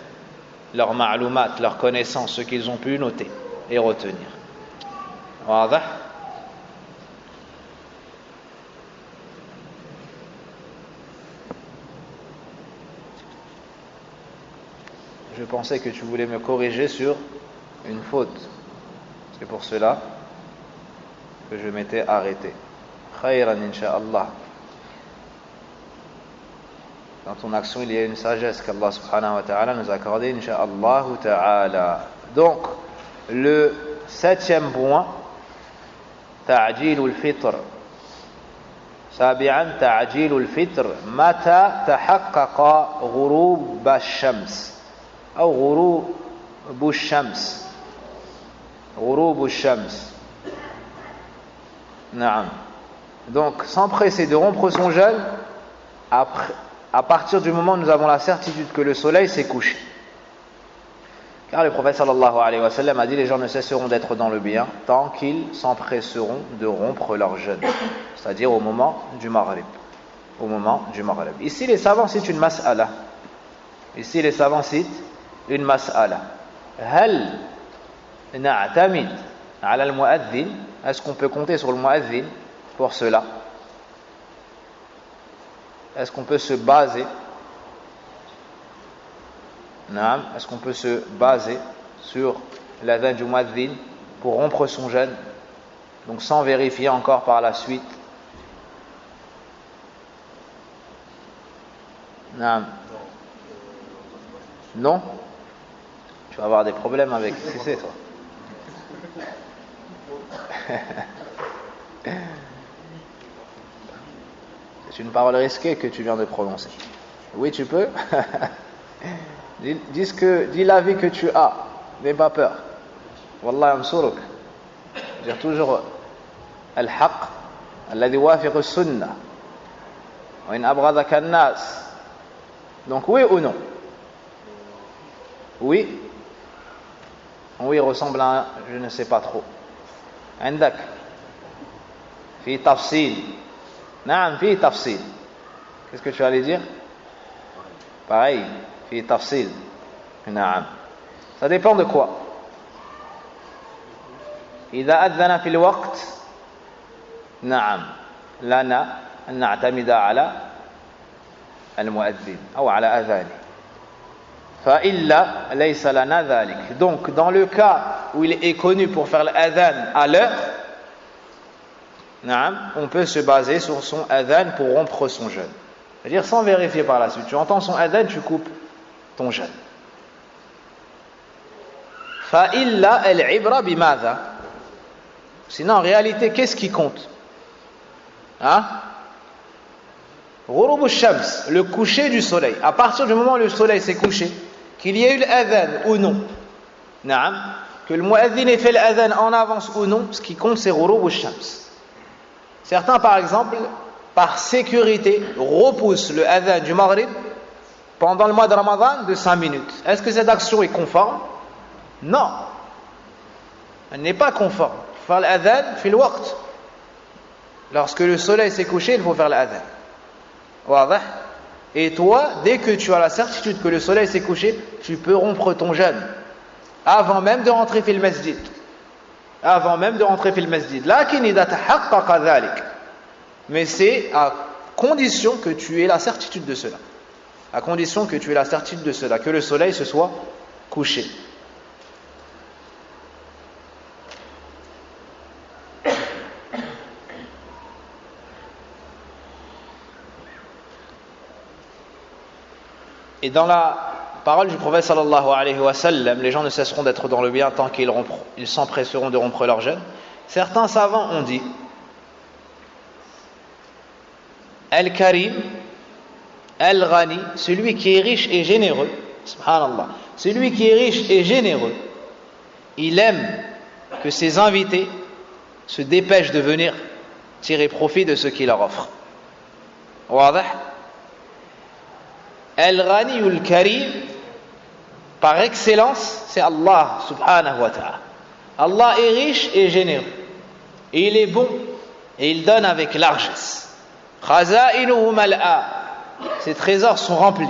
leurs ma'loumat, leurs connaissances, ce qu'ils ont pu noter et retenir. Wadah? Je pensais que tu voulais me corriger sur une faute. C'est pour cela que je m'étais arrêté. Khayran insha'Allah. Dans ton action, il y a une sagesse qu'Allah subhanahu wa ta'ala nous a accordée, insha'Allah ta'ala. Donc, le septième point, ta'jilul fitr. سابعا تعجيل الفطر متى تحقق غروب الشمس أو غروب الشمس. نعم. Donc s'empresser de rompre son jeûne à partir du moment où nous avons la certitude que le soleil s'est couché. Car le prophète sallallahu alayhi wa sallam a dit: les gens ne cesseront d'être dans le bien tant qu'ils s'empresseront de rompre leur jeûne, c'est-à-dire au moment du maghrib. Au moment du maghrib. Ici les savants citent une mas'ala. Ici les savants citent une mas'ala. Hal na'tamid ala al-mu'adhdhin, est-ce qu'on peut compter sur le mu'adhdhin pour cela? Est-ce qu'on peut se baser? Est-ce qu'on peut se baser sur l'adhan du mu'adhdhin pour rompre son jeûne, donc sans vérifier encore par la suite? Non? Tu vas avoir des problèmes avec qui c'est, toi? C'est une parole risquée que tu viens de prononcer. Oui, tu peux. Dis l'avis que tu as. N'aie pas peur. Wallah yamsuruk. Dire toujours al-haq alladhi wafiq as-sunnah wa in abghadaka an-nas. Donc oui ou non? Oui. Oui ressemble à un, je ne sais pas trop. عندك في تفصيل. نعم في تفصيل. Qu'est-ce que tu allais dire? Pareil, في تفصيل. نعم. Ça dépend de quoi? إذا أذن في الوقت نعم لنا أن نعتمد على المؤذن أو على أذانه. فإلا ليس لنا ذلك. Donc dans le cas où il est connu pour faire l'adhan à l'heure, on peut se baser sur son adhan pour rompre son jeûne. C'est-à-dire sans vérifier par la suite. Tu entends son adhan, tu coupes ton jeûne. فإلا العبرة بماذا? Sinon en réalité qu'est-ce qui compte? غروب الشمس, le coucher du soleil. À partir du moment où le soleil s'est couché, qu'il y ait eu l'adhan ou non, que le mu'adhin ait fait l'adhan en avance ou non, ce qui compte c'est غروب الشمس. Certains par exemple, par sécurité, repoussent le adhan du maghrib pendant le mois de Ramadan de 5 minutes. Est-ce que cette action est conforme? Non, elle n'est pas conforme. Il faut faire l'adhan fi al-waqt. Lorsque le soleil s'est couché, il faut faire l'adhan. Et toi, dès que tu as la certitude que le soleil s'est couché, tu peux rompre ton jeûne avant même de rentrer fil masjid. Avant même de rentrer fil masjid. Lakin idha tahaqqaqa dhalik. Mais c'est à condition que tu aies la certitude de cela. À condition que tu aies la certitude de cela, que le soleil se soit couché. Et dans la parole du prophète sallallahu alayhi wa sallam, les gens ne cesseront d'être dans le bien tant qu'ils s'empresseront de rompre leur jeûne. Certains savants ont dit: Al-Karim, Al-Ghani, celui qui est riche et généreux, subhanallah, celui qui est riche et généreux, il aime que ses invités se dépêchent de venir tirer profit de ce qu'il leur offre. Wadah? Al-Ghani ou Al-Karim, par excellence, c'est Allah subhanahu wa ta'ala. Allah est riche et généreux. Et il est bon et il donne avec largesse. Khaza'inuhu mal'a. Ses trésors sont remplis.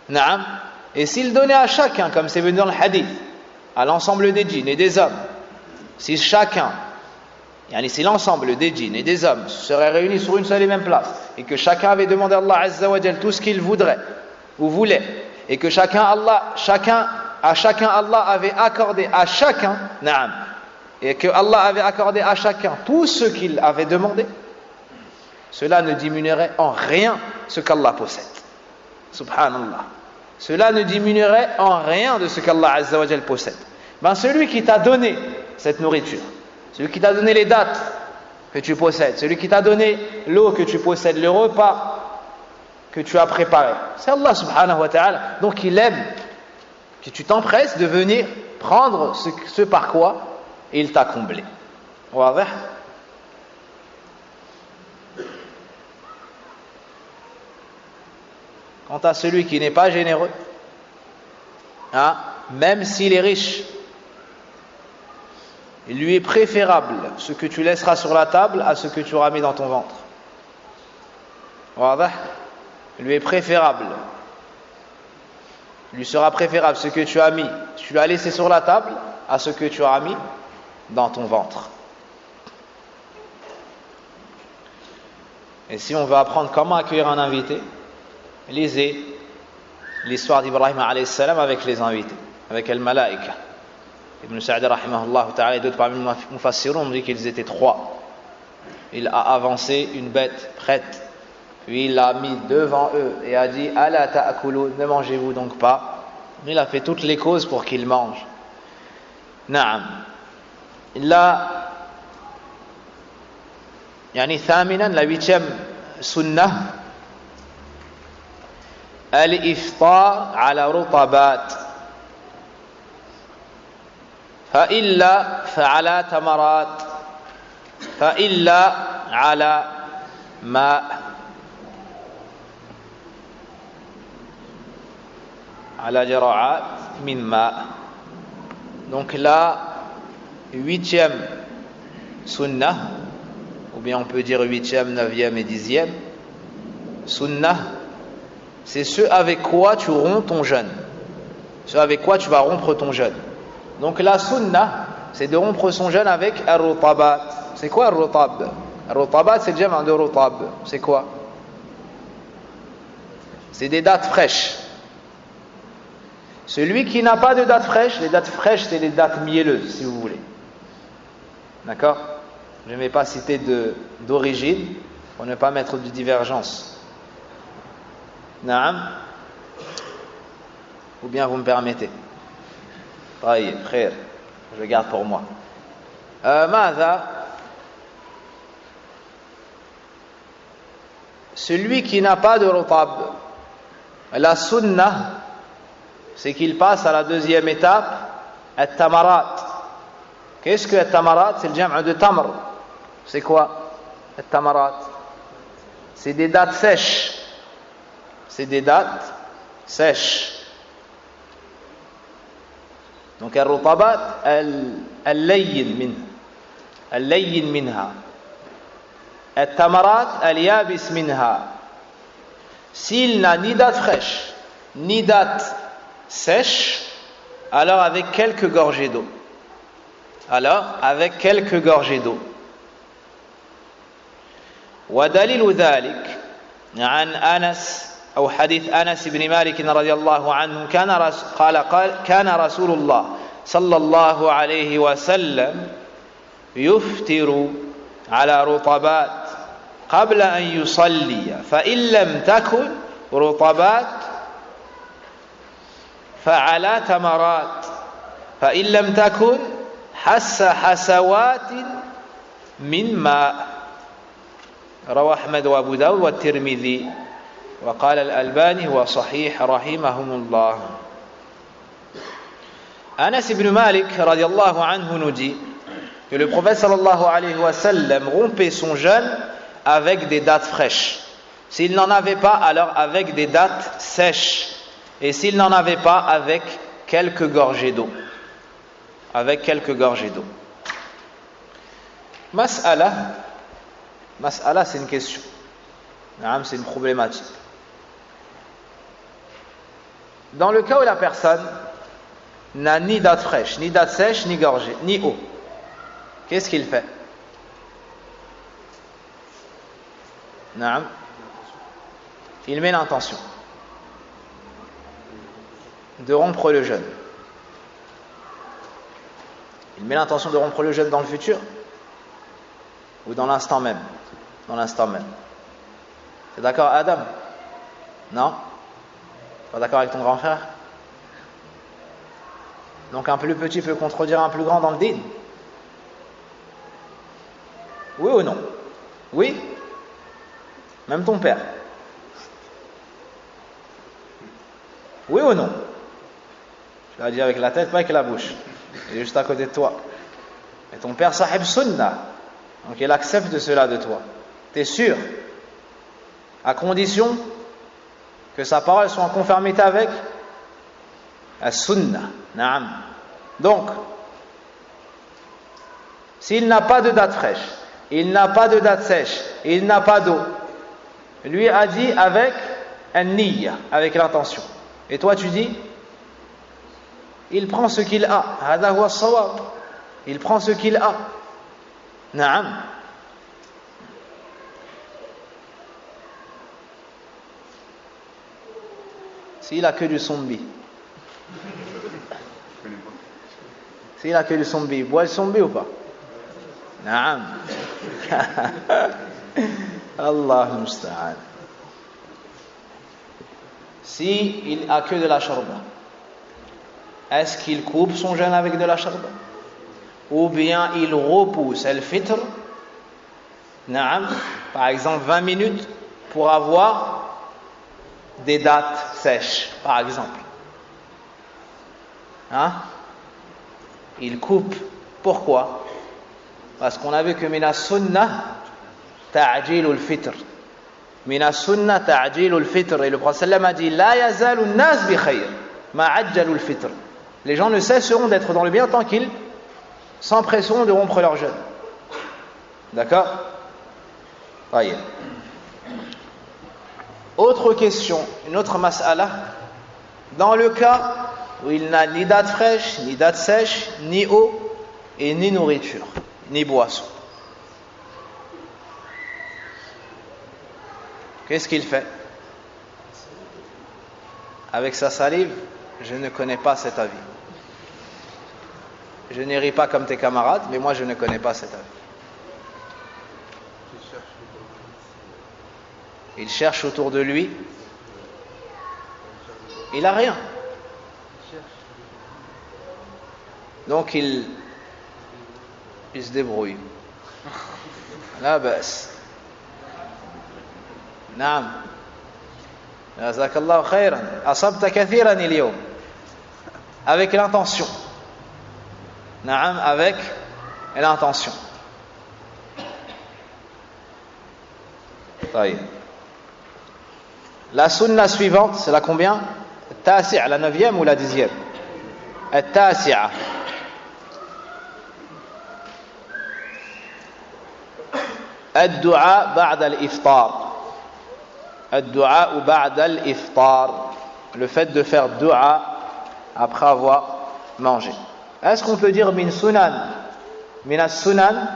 Naam. Et s'il donnait à chacun, comme c'est venu dans le hadith, à l'ensemble des djinns et des hommes, si chacun, si l'ensemble des djinns et des hommes seraient réunis sur une seule et même place, et que chacun avait demandé à Allah Azza wa Jal tout ce qu'il voudrait ou voulait, et que chacun Allah avait accordé à chacun, et que Allah avait accordé à chacun tout ce qu'il avait demandé, cela ne diminuerait en rien ce qu'Allah possède. Subhanallah. Cela ne diminuerait en rien de ce qu'Allah Azza wa Jal possède. Celui qui t'a donné cette nourriture, celui qui t'a donné les dates que tu possèdes, celui qui t'a donné l'eau que tu possèdes, le repas que tu as préparé, c'est Allah subhanahu wa ta'ala. Donc il aime que tu t'empresses de venir prendre ce par quoi il t'a comblé. Wadah? Quant à celui qui n'est pas généreux, hein, même s'il est riche, il lui est préférable ce que tu laisseras sur la table à ce que tu auras mis dans ton ventre. Wadah? Il lui est préférable. Il lui sera préférable ce que tu as mis, tu l'as laissé sur la table, à ce que tu auras mis dans ton ventre. Et si on veut apprendre comment accueillir un invité, lisez l'histoire d'Ibrahim alayhi salam avec les invités, avec al-malaïka. Ibn Sa'di rahimahullah ta'ala et d'autres parmi les mufassirun ont dit qu'ils étaient 3. Il a avancé une bête prête, puis il l'a mis devant eux et a dit ala ta'akulu, ne mangez-vous donc pas. Il a fait toutes les causes pour qu'ils mangent. Naam. La ثامنا, la 8e sunnah, al-iftar ala rutabat, فإلا فعلى تمرات فإلا على ماء على جرعات من ماء. Donc la 8e sunnah, ou bien on peut dire 8e, 9e et 10e sunnah, c'est ce avec quoi tu romps ton jeûne, ce avec quoi tu vas rompre ton jeûne. Donc la sunnah, c'est de rompre son jeûne avec ar-rutabat. C'est quoi ar-rutab? Ar-rutabat, c'est le jam' de rutab. C'est quoi? C'est des dattes fraîches. Celui qui n'a pas de dattes fraîches, les dattes fraîches, c'est les dattes mielleuses, si vous voulez. D'accord? Je ne vais pas citer d'origine, pour ne pas mettre de divergence. Naam? Ou bien vous me permettez? طيب خير, je le garde pour moi. ماذا? Celui qui n'a pas de rutab, la sunnah, c'est qu'il passe à la 2e étape, at-tamarat. Qu'est-ce que at-tamarat? C'est le jam' de tamr. C'est quoi at-tamarat? C'est des dattes sèches. C'est des dattes sèches. Donc al-rutabat al-layyin minha, al-tamarat al-yabis minha. S'il n'a ni date fraîche ni date sèche, alors avec quelques gorgées d'eau. ودليل ذلك عن أنس أو حديث أنس بن مالك رضي الله عنه كان رسول الله صلى الله عليه وسلم يفطر على رطبات قبل أن يصلي فإن لم تكن رطبات فعلى تمرات فإن لم تكن حسوات من ماء. رواه أحمد وأبو داود والترمذي وقال الألباني هو صحيح رحمهم الله. Anas ibn Malik radiallahu anhu nous dit que le prophète sallallahu alayhi wa sallam rompait son jeûne avec des dattes fraîches. S'il n'en avait pas, alors avec des dattes sèches. Et s'il n'en avait pas, avec quelques gorgées d'eau. Mas'ala, c'est une question. C'est une problématique. Dans le cas où la personne n'a ni date fraîche, ni date sèche, ni gorgée, ni eau, qu'est-ce qu'il fait? Il met l'intention de rompre le jeûne. Il met l'intention de rompre le jeûne dans le futur ou dans l'instant même? Dans l'instant même. T'es d'accord, Adam? Non? Pas d'accord avec ton grand frère? Donc un plus petit peut contredire un plus grand dans le dîn? Oui ou non? Oui? Même ton père? Oui ou non? Je l'ai dit avec la tête, pas avec la bouche. Il est juste à côté de toi. Et ton père sahib sunnah, donc il accepte cela de toi. T'es sûr? À condition que sa parole soit en conformité avec la sunna. Naam. Donc, s'il n'a pas de date fraîche, il n'a pas de date sèche, il n'a pas d'eau, lui a dit avec un niyya, avec l'intention. Et toi tu dis, il prend ce qu'il a. Hada huwa as-sawab. Il prend ce qu'il a. Naam. S'il a que du sombi. S'il a que du sombi, il boit le sombi ou pas? Naam. Allah musta'an. Si il a que de la sharba, est-ce qu'il coupe son jeûne avec de la sharba? Ou bien il repousse al-fitr, naam, par exemple 20 minutes pour avoir des dates sèches, par exemple. Hein? Il coupe. Pourquoi? Parce qu'on a vu que mina sunnah ta'jilul fitr. Mina sunnah ta'jilul fitr. Et le prophète sallam a dit la yazalu nas bi khayr ma ajjalul fitr. Les gens ne cesseront d'être dans le bien tant qu'ils s'empresseront de rompre leur jeûne. D'accord? Voyez. Autre question, une autre mas'ala. Dans le cas où il n'a ni date fraîche, ni date sèche, ni eau, et ni nourriture, ni boisson. Qu'est-ce qu'il fait? Avec sa salive, je ne connais pas cet avis. Je n'irai pas comme tes camarades, mais moi je ne connais pas cet avis. Il cherche autour de lui. Il n'a rien. Donc il se débrouille. La basse. Naam. Jazakallahu khayran. Asabta kathiran al-yawm. Avec l'intention. Naam, avec l'intention. طيب. La sunna suivante, c'est la combien? Tasi'a, la 9e ou la 10e? Tasi'a. الدعاء بعد الإفطار. الدعاء بعد الإفطار. Le fait de faire dua après avoir mangé. Est-ce qu'on peut dire min sunan? Min as-sunan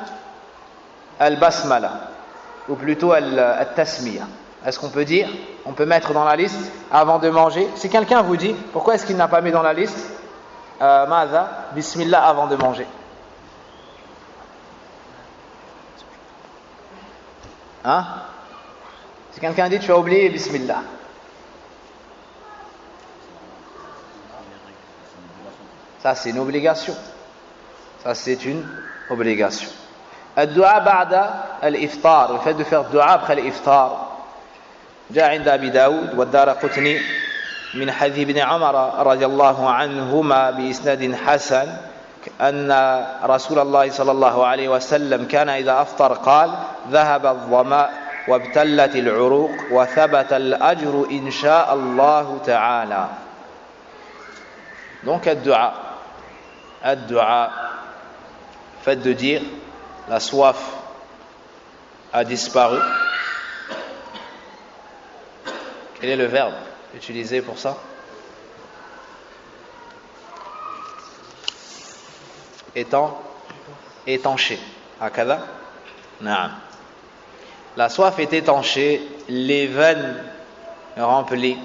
al-basmala. Ou plutôt al-tasmiya. Est-ce qu'on peut dire? On peut mettre dans la liste avant de manger. Si quelqu'un vous dit, pourquoi est-ce qu'il n'a pas mis dans la liste Ma'adha, bismillah avant de manger? Hein? Si quelqu'un dit tu as oublié bismillah. Ça c'est une obligation. Ça c'est une obligation. الدعاء بعد الإفطار. Le fait de faire dua après l'iftar. جاء عند أبي داود والدارقطني من حديث ابن عمر رضي الله عنهما بإسناد حسن أن رسول الله صلى الله عليه وسلم كان إذا أفطر قال ذهب الظمأ وابتلت العروق وثبت الأجر إن شاء الله تعالى. Donc الدعاء fait de dire la soif a disparu. Quel est le verbe utilisé pour ça? Étanché. Hakada? Naam. La soif est étanchée, les veines remplies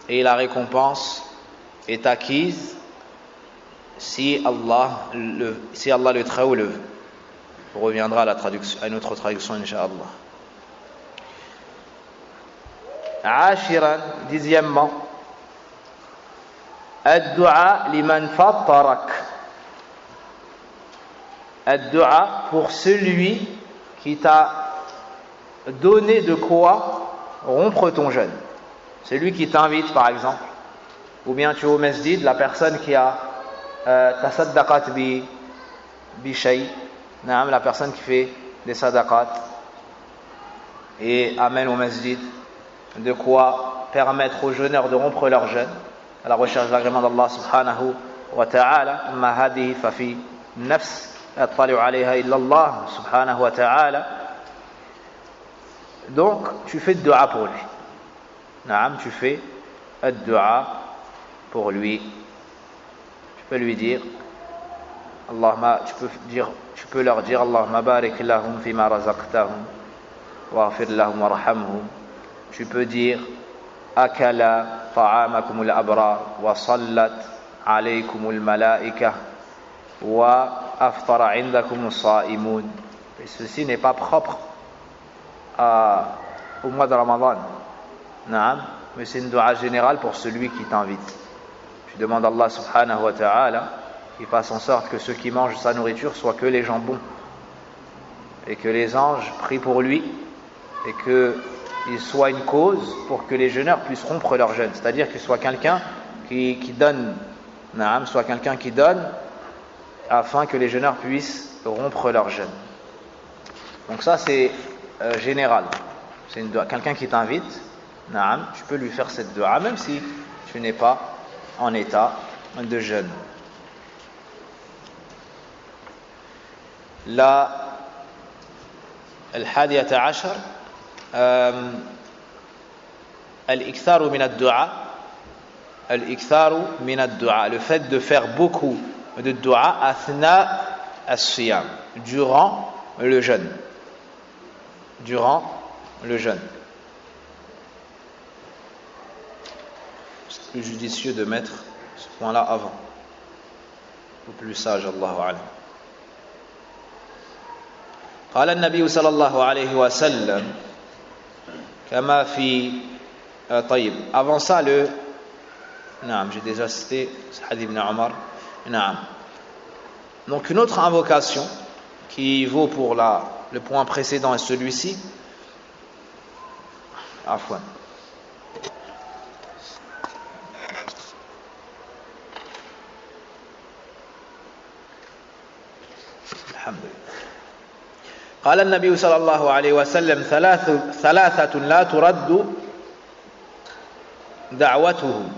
et la récompense est acquise si Allah le Très-Haut le veut. On reviendra à une autre traduction, Inch'Allah. عاشرا, 10e, الدعاء لمن فطرك. الدعاء pour celui qui t'a donné de quoi rompre ton jeûne. Celui qui t'invite par exemple, ou bien tu es au masjid, la personne qui a tasaddaqat bi shay, la personne qui fait des sadaqat et amène au masjid de quoi permettre aux jeûneurs de rompre leur jeûne à la recherche de l'agrément d'Allah subhanahu wa ta'ala. Amma hadihi fa fi nafs la yattali'u 'alayha illa Allah subhanahu wa ta'ala. Donc tu fais de dua pour lui. Naam, tu fais de dua pour lui. Tu peux lui dire Allahumma, tu peux leur dire Allahumma barik lahum fima razaqtahum waghfir lahum warhamhum. Tu peux dire akala ta'amakumul abrar wa sallat alaykumul malaika wa aftara 'indakumus sa'imun. Et ceci n'est pas propre au mois de Ramadan. Naam, mais c'est une dua générale pour celui qui t'invite. Tu demandes à Allah subhanahu wa ta'ala qu'il fasse en sorte que ceux qui mangent sa nourriture soient que les gens bons et que les anges prient pour lui et qu'il soit une cause pour que les jeûneurs puissent rompre leur jeûne, c'est-à-dire qu'il soit quelqu'un qui donne, naam, soit quelqu'un qui donne afin que les jeûneurs puissent rompre leur jeûne. Donc ça c'est général, c'est une dua. Quelqu'un qui t'invite, naam, tu peux lui faire cette dua même si tu n'es pas en état de jeûne. La الحادية عشر الإكثار من الدعاء الإكثار من الدعاء, le fait de faire beaucoup de dua أثناء الصيام, durant le jeûne, durant le jeûne. C'est plus judicieux de mettre ce point-là avant, ou plus sage, Allahu a'lam. قال النبي صلى الله عليه وسلم كما في طيب avant ça le نعم, j'ai déjà cité hadith ibn Omar. نعم. Donc une autre invocation qui vaut pour le point précédent et celui-ci, عفوا, الحمد لله. قال النبي صلى الله عليه وسلم ثلاثة لا ترد دعوتهم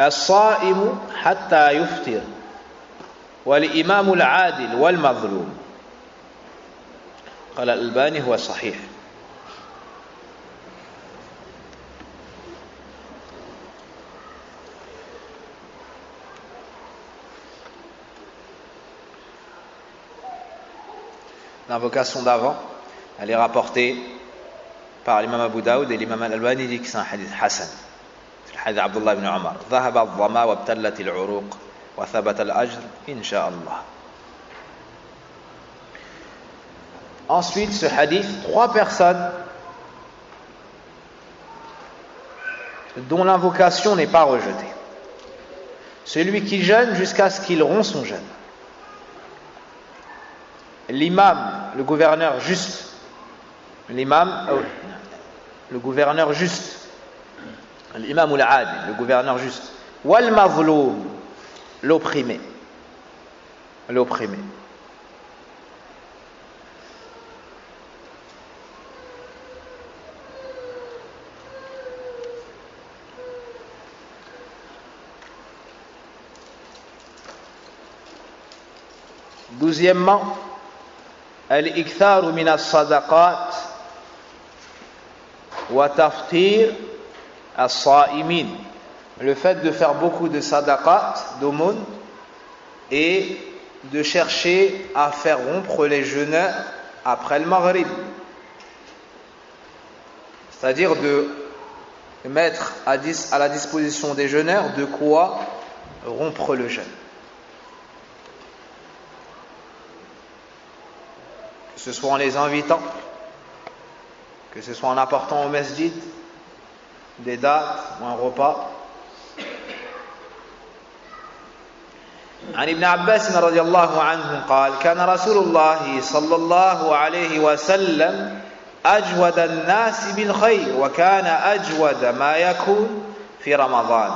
الصائم حتى يفطر والإمام العادل والمظلوم. قال الألباني هو صحيح. L'invocation d'avant, elle est rapportée par l'imam Abu Daoud et l'imam Al-Albani dit que c'est un hadith Hassan. C'est le hadith Abdullah ibn Omar. ذهب الظما وابتلت العروق وثبت الأجر إن شاء الله. Ensuite, ce hadith, 3 personnes dont l'invocation n'est pas rejetée. Celui qui jeûne jusqu'à ce qu'il rompt son jeûne. L'imam, le gouverneur juste, l'imam, le gouverneur juste, l'imam ou l'ad, le gouverneur juste, wal mazloum, l'opprimé, l'opprimé. Douzièmement, al-iktharu min as-sadaqat wa taftir as-sa'imin, le fait de faire beaucoup de sadaqat, d'aumônes, et de chercher à faire rompre les jeûneurs après le maghrib, c'est-à-dire de mettre à la disposition des jeûneurs de quoi rompre le jeûne. Que ce soit en les invitant, que ce soit en apportant au masjid des dates ou un repas. عن ابن عباس رضي الله عنه قال كان رسول الله صلى الله عليه وسلم أجود الناس بالخير وكان أجود ما يكون في رمضان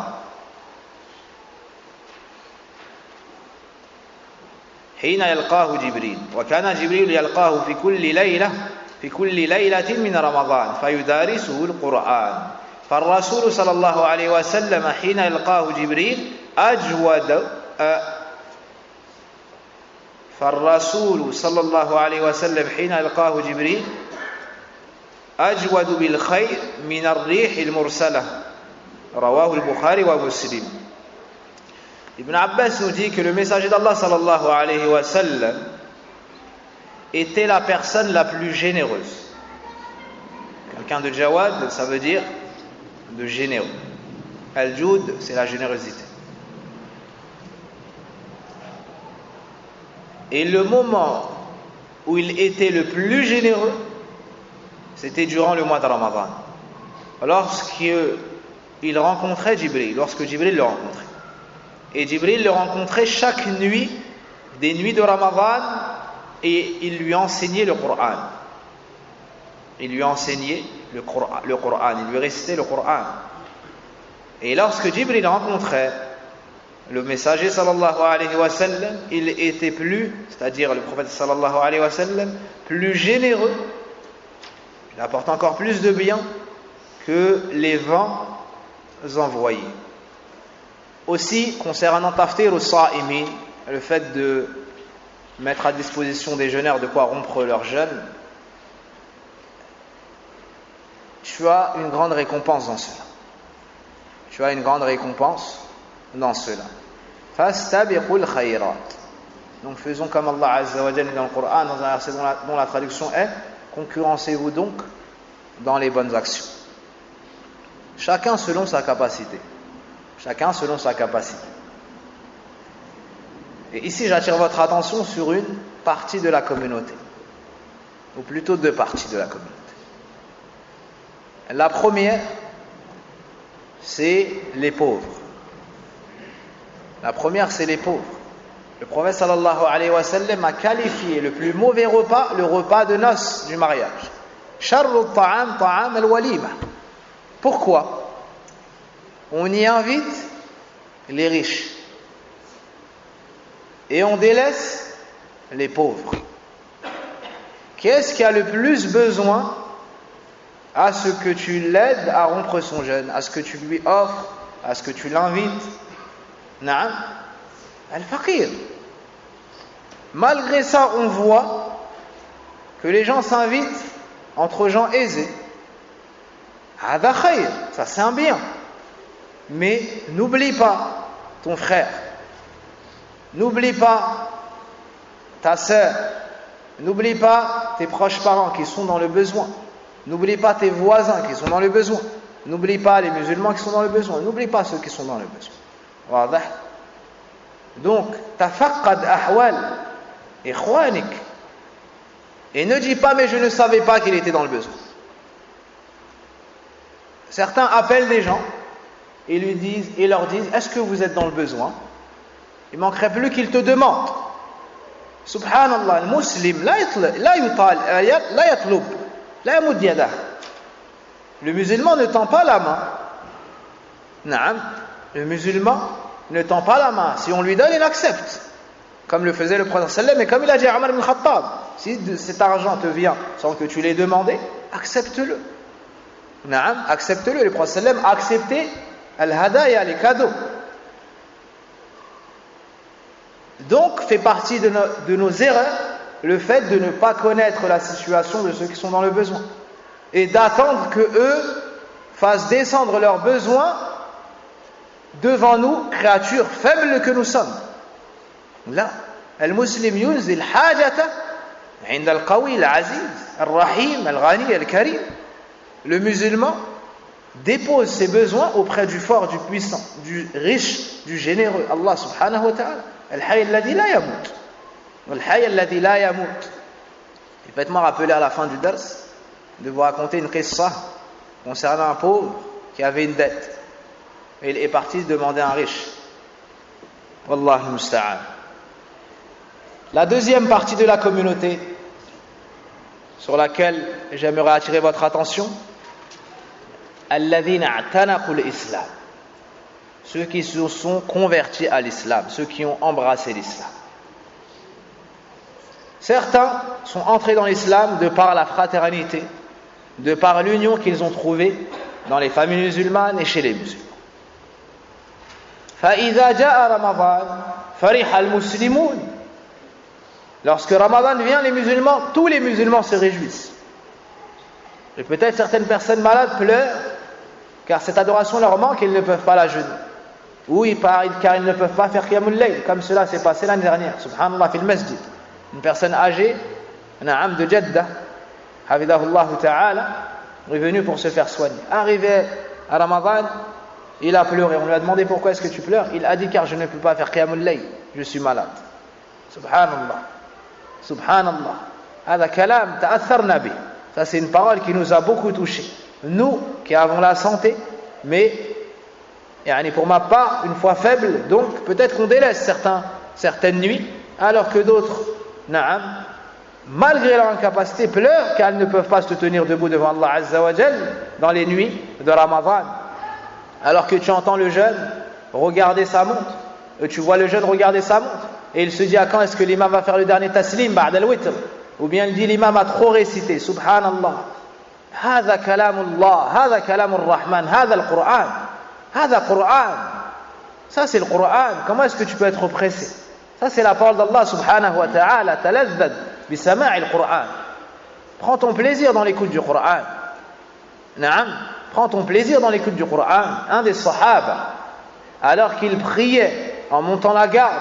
حين يلقاه جبريل وكان جبريل يلقاه في كل ليلة في كل ليلة من رمضان فيدارسه القرآن فالرسول صلى الله عليه وسلم حين يلقاه جبريل فالرسول صلى الله عليه وسلم حين يلقاه جبريل أجود بالخير من الريح المرسلة رواه البخاري ومسلم. Ibn Abbas nous dit que le messager d'Allah sallallahu alayhi wa sallam était la personne la plus généreuse. Quelqu'un de Jawad, ça veut dire de généreux. Al-Joud, c'est la générosité. Et le moment où il était le plus généreux, c'était durant le mois de Ramadan. Lorsqu'il rencontrait Jibril, lorsque Jibril le rencontrait. Et Jibril le rencontrait chaque nuit, des nuits de Ramadan, et il lui enseignait le Coran. Il lui enseignait le Coran, il lui récitait le Coran. Et lorsque Jibril rencontrait le messager sallallahu alayhi wa sallam, il était plus, c'est-à-dire le prophète sallallahu alayhi wa sallam, plus généreux, il apporte encore plus de bien que les vents envoyés. Aussi, concernant taftir au sa'imin, le fait de mettre à disposition des jeûneurs de quoi rompre leur jeûne, tu as une grande récompense dans cela. Tu as une grande récompense dans cela. Fastabiqul khayrat. Donc faisons comme Allah Azza wa Jalla dans le Coran, dans un verset dont la traduction est concurrencez-vous donc dans les bonnes actions. Chacun selon sa capacité. Chacun selon sa capacité. Et ici, j'attire votre attention sur une partie de la communauté, ou plutôt deux parties de la communauté. La première, c'est les pauvres. La première, c'est les pauvres. Le prophète sallallahu alayhi wa sallam a qualifié le plus mauvais repas, le repas de noces du mariage. Sharru ta'am ta'am al-walima. Pourquoi? On y invite les riches et on délaisse les pauvres. Qu'est-ce qui a le plus besoin à ce que tu l'aides à rompre son jeûne, à ce que tu lui offres, à ce que tu l'invites? Na'am, al-faqir. Malgré ça, on voit que les gens s'invitent entre gens aisés. Hada khayr, ça c'est un bien. Mais n'oublie pas ton frère, n'oublie pas ta sœur, n'oublie pas tes proches parents qui sont dans le besoin, n'oublie pas tes voisins qui sont dans le besoin, n'oublie pas les musulmans qui sont dans le besoin, n'oublie pas ceux qui sont dans le besoin. Wadah. Donc, tafaqqad ahwal ikhwanik. Et ne dis pas mais je ne savais pas qu'il était dans le besoin. Certains appellent des gens et leur disent est-ce que vous êtes dans le besoin? Il manquerait plus qu'ils te demandent. Subhanallah, le muslim la yatlub, la yamud yadah. Le musulman ne tend pas la main. Naam, le musulman ne tend pas la main. Si on lui donne, il accepte. Comme le faisait le prophète sallam et comme il a dit à Omar ibn Khattab, si cet argent te vient sans que tu l'aies demandé, accepte-le. Naam, accepte-le. Le prophète sallam a accepté al-hadaya, les cadeaux. Donc, fait partie de nos erreurs le fait de ne pas connaître la situation de ceux qui sont dans le besoin et d'attendre que eux fassent descendre leurs besoins devant nous, créatures faibles que nous sommes. Là, al-muslim yunzil hajata 'inda al-qawi al-aziz, al-rahim, al-ghani, al-karim. Le musulman dépose ses besoins auprès du fort, du puissant, du riche, du généreux, Allah subhanahu wa ta'ala. Al-hayy alladhi la yamut. Al-hayy alladhi la yamut. Et faites-moi rappeler à la fin du dars de vous raconter une qissa concernant un pauvre qui avait une dette. Et il est parti demander à un riche. Wallahu musta'an. La deuxième partie de la communauté sur laquelle j'aimerais attirer votre attention, alladhina a'tanaqu al-islam. Ceux qui se sont convertis à l'islam, ceux qui ont embrassé l'islam. Certains sont entrés dans l'islam de par la fraternité, de par l'union qu'ils ont trouvée dans les familles musulmanes et chez les musulmans. فإذا جاء رمضان فرح المسلمون. Lorsque Ramadan vient, tous les musulmans se réjouissent. Et peut-être certaines personnes malades pleurent car cette adoration leur manque et ils ne peuvent pas la jeûner. Oui, car ils ne peuvent pas faire Qiyamul Layl, comme cela s'est passé l'année dernière. Subhanallah, fil masjid. Une personne âgée, un âme de Jeddah, Hafidahullah Ta'ala, est venu pour se faire soigner. Arrivé à Ramadan, il a pleuré. On lui a demandé pourquoi est-ce que tu pleures. Il a dit car je ne peux pas faire Qiyamul Layl, je suis malade. Subhanallah. Subhanallah. Hada kalam ta'atharna bih. Ça c'est une parole qui nous a beaucoup touchés. Nous qui avons la santé, mais pour ma part, une fois faible, donc peut-être qu'on délaisse certaines nuits, alors que d'autres, malgré leur incapacité, pleurent car ils ne peuvent pas se tenir debout devant Allah Azza wa Jal dans les nuits de Ramadan. Alors que tu entends le jeune regarder sa montre, tu vois le jeune regarder sa montre, et il se dit à quand est-ce que l'imam va faire le dernier taslim, ba'd al-witr, ou bien il dit l'imam a trop récité, subhanallah. هذا كلام الله, هذا كلام الرحمن, هذا القرآن, هذا قرآن. Ça c'est le Coran. Comment est-ce que tu peux être oppressé? Ça c'est la parole d'Allah subhanahu wa ta'ala. تلذذ بسماع القرآن. Prends ton plaisir dans l'écoute du Coran. Prends ton plaisir dans l'écoute du Coran. Un des sahaba, alors qu'il priait en montant la garde,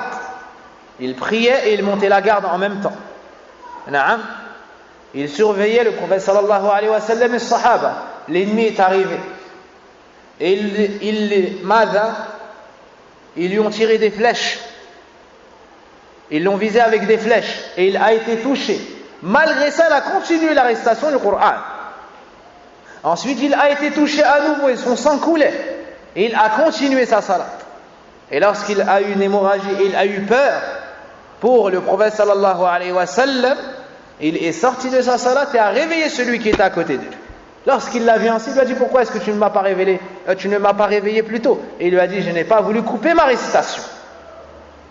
il priait et il montait la garde en même temps. Il surveillait le prophète sallallahu alayhi wa sallam et les sahaba. L'ennemi est arrivé. Et ils lui ont tiré des flèches. Ils l'ont visé avec des flèches. Et il a été touché. Malgré ça, il a continué la récitation du Coran. Ensuite, il a été touché à nouveau et son sang coulait. Et il a continué sa salat. Et lorsqu'il a eu une hémorragie et il a eu peur pour le prophète sallallahu alayhi wa sallam, il est sorti de sa salat et a réveillé celui qui était à côté de lui. Lorsqu'il l'a vu ainsi, il lui a dit pourquoi est-ce que tu ne m'as pas réveillé plus tôt? Et il lui a dit je n'ai pas voulu couper ma récitation.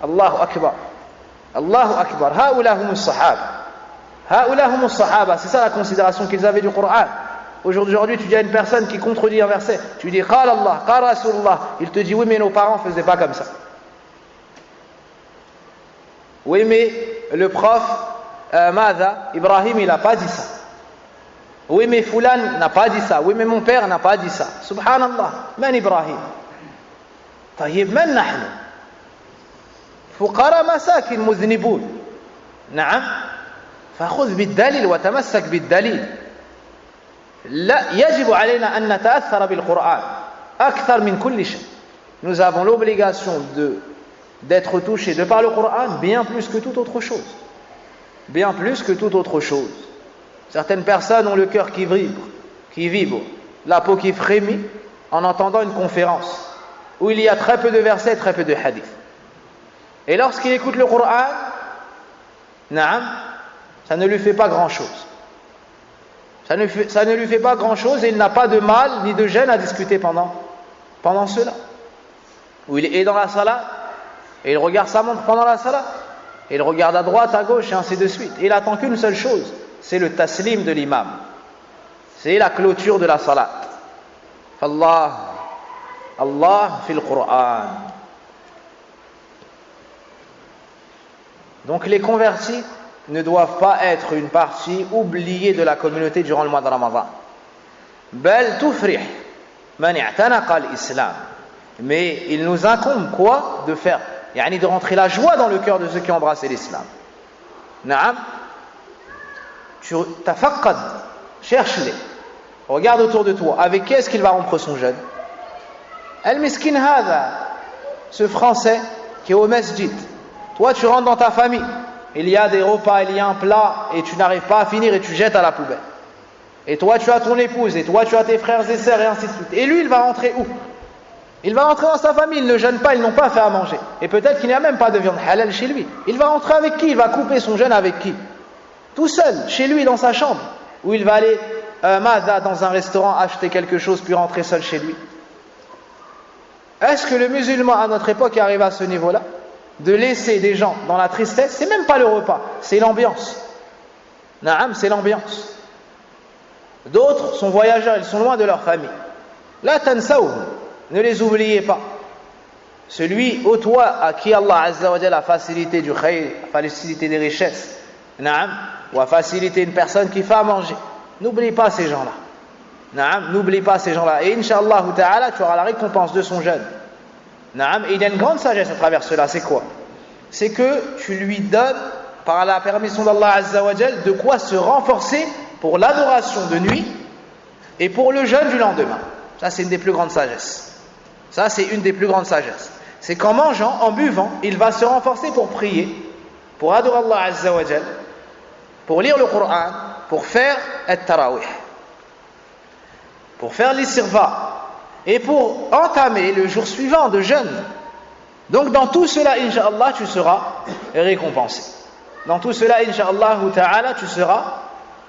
Allahu Akbar. Allahu Akbar. Haoula humus sahaba. Haoula humus sahaba. C'est ça la considération qu'ils avaient du Coran. Aujourd'hui, tu dis à une personne qui contredit un verset, tu dis Qala Allah, Qala Rasulullah. Il te dit oui, mais nos parents ne faisaient pas comme ça. Oui, mais le prof Ibrahim, il n'a pas dit ça. Oui, mais Fulan n'a pas dit ça. Oui, mais mon père n'a pas dit ça. Subhanallah. Man Ibrahim. طيب من نحن؟ فقراء مساكين مذنبون. نعم. فخذ بالدليل وتمسك بالدليل. لا يجب علينا أن نتأثر بالقرآن أكثر من كل شيء. Nous avons l'obligation d'être touchés de par le Coran bien plus que toute autre chose. Bien plus que toute autre chose. Certaines personnes ont le cœur qui vibre, la peau qui frémit en entendant une conférence où il y a très peu de versets, très peu de hadiths. Et lorsqu'il écoute le Coran, ça ne lui fait pas grand-chose. Ça ne lui fait pas grand-chose et il n'a pas de mal ni de gêne à discuter pendant cela. Où il est dans la salat et il regarde sa montre pendant la salat. Et il regarde à droite, à gauche et ainsi de suite. Et il attend qu'une seule chose, c'est le taslim de l'imam. C'est la clôture de la salat. Allah fil Qur'an. Donc les convertis ne doivent pas être une partie oubliée de la communauté durant le mois de Ramadan. Bal tufrih man i'tanaqa al-islam. Mais il nous incombe quoi? De faire de rentrer la joie dans le cœur de ceux qui ont embrassé l'islam. Naam. Tu tafaqqad, cherche-les. Regarde autour de toi. Avec qui est-ce qu'il va rompre son jeûne? Al-miskin hadha, ce français qui est au masjid. Toi, tu rentres dans ta famille. Il y a des repas, il y a un plat, et tu n'arrives pas à finir et tu jettes à la poubelle. Et toi, tu as ton épouse, et toi, tu as tes frères et sœurs, et ainsi de suite. Et lui, il va rentrer où? Il va rentrer dans sa famille, ils ne jeûnent pas, ils n'ont pas fait à manger. Et peut-être qu'il n'y a même pas de viande halal chez lui. Il va rentrer avec qui? Il va couper son jeûne avec qui? Tout seul, chez lui, dans sa chambre. Ou il va aller dans un restaurant, acheter quelque chose, puis rentrer seul chez lui. Est-ce que le musulman à notre époque arrive à ce niveau-là? de laisser des gens dans la tristesse, c'est même pas le repas, c'est l'ambiance. Naam, c'est l'ambiance. D'autres sont voyageurs, ils sont loin de leur famille. La tansaou, ne les oubliez pas. Celui au toit à qui Allah Azza wa Jalla a facilité du khayr, a facilité des richesses, naam, ou a facilité une personne qui fait à manger. N'oublie pas ces gens-là. Naam, n'oublie pas ces gens-là. Et Inch'Allah ta'ala, tu auras la récompense de son jeûne. Naam, et il y a une grande sagesse à travers cela, c'est quoi? C'est que tu lui donnes, par la permission d'Allah Azza wa Jalla, de quoi se renforcer pour l'adoration de nuit et pour le jeûne du lendemain. Ça, c'est une des plus grandes sagesses. Ça, c'est une des plus grandes sagesses. C'est qu'en mangeant, en buvant, il va se renforcer pour prier, pour adorer Allah Azza wa Jalla, pour lire le Coran, pour faire at-tarawih, pour faire l'istighfar et pour entamer le jour suivant de jeûne. Donc dans tout cela, Inch'Allah, tu seras récompensé. Dans tout cela, Inch'Allah ta'ala, tu seras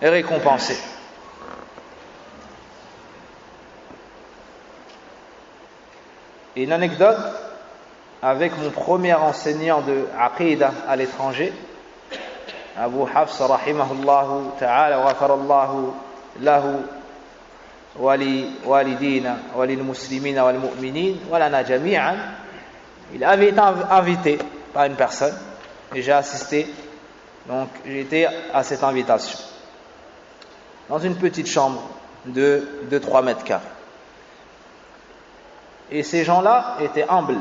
récompensé. Et une anecdote avec mon premier enseignant de Aqidah à l'étranger, Abu Hafs rahimahullahu ta'ala wa ghafarallahu lahu wa li walidina wa lil muslimina wal mu'minin wa lana jami'an. Il avait été invité par une personne et j'ai assisté, donc j'ai été à cette invitation dans une petite chambre de 2-3 mètres carrés. Et ces gens-là étaient humbles.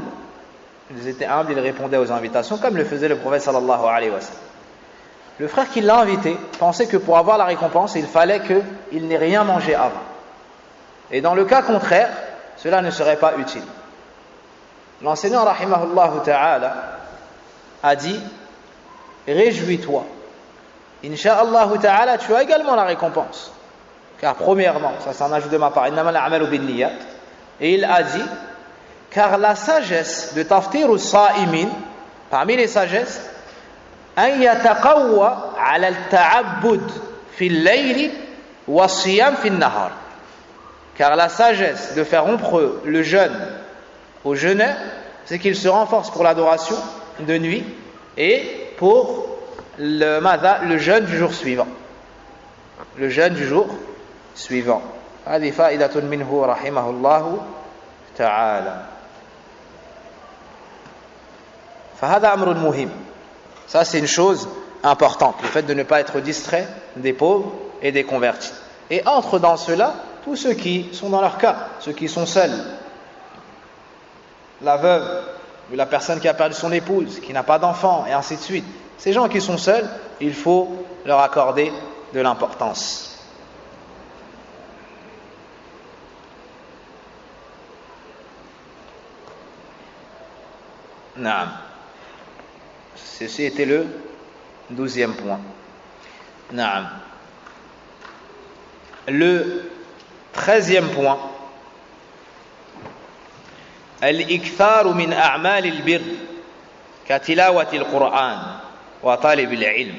Ils étaient humbles, ils répondaient aux invitations comme le faisait le prophète sallallahu alayhi wa sallam. Le frère qui l'a invité pensait que pour avoir la récompense, il fallait qu'il n'ait rien mangé avant. Et dans le cas contraire, cela ne serait pas utile. L'enseignant rahimahullah ta'ala a dit: réjouis-toi. Inch'Allah ta'ala, tu as également la récompense. Car premièrement, ça c'est un ajout de ma part, innamal a'malu binniyat. Et il a dit, car la sagesse de taftir as-sa'imin, parmi les sagesses, an yataqawwa ala al-ta'abbud fi al-layl wa as-siyam fi an-nahar. Car la sagesse de faire rompre le jeûne au jeûneur, c'est qu'il se renforce pour l'adoration de nuit et pour le jeûne du jour suivant. Le jeûne du jour suivant. هذه فائدة منه رحمه الله تعالى. فهذا أمر مهم. Ça c'est une chose importante, le fait de ne pas être distrait des pauvres et des convertis. Et entre dans cela tous ceux qui sont dans leur cas, ceux qui sont seuls, la veuve ou la personne qui a perdu son épouse, qui n'a pas d'enfant, et ainsi de suite. Ces gens qui sont seuls, il faut leur accorder de l'importance. Naam. Ceci était le 12e point. Naam. Le 13e point. Al-iktharu min a'mal al-birr ka tilawati al-Qur'an wa talib al-ilm.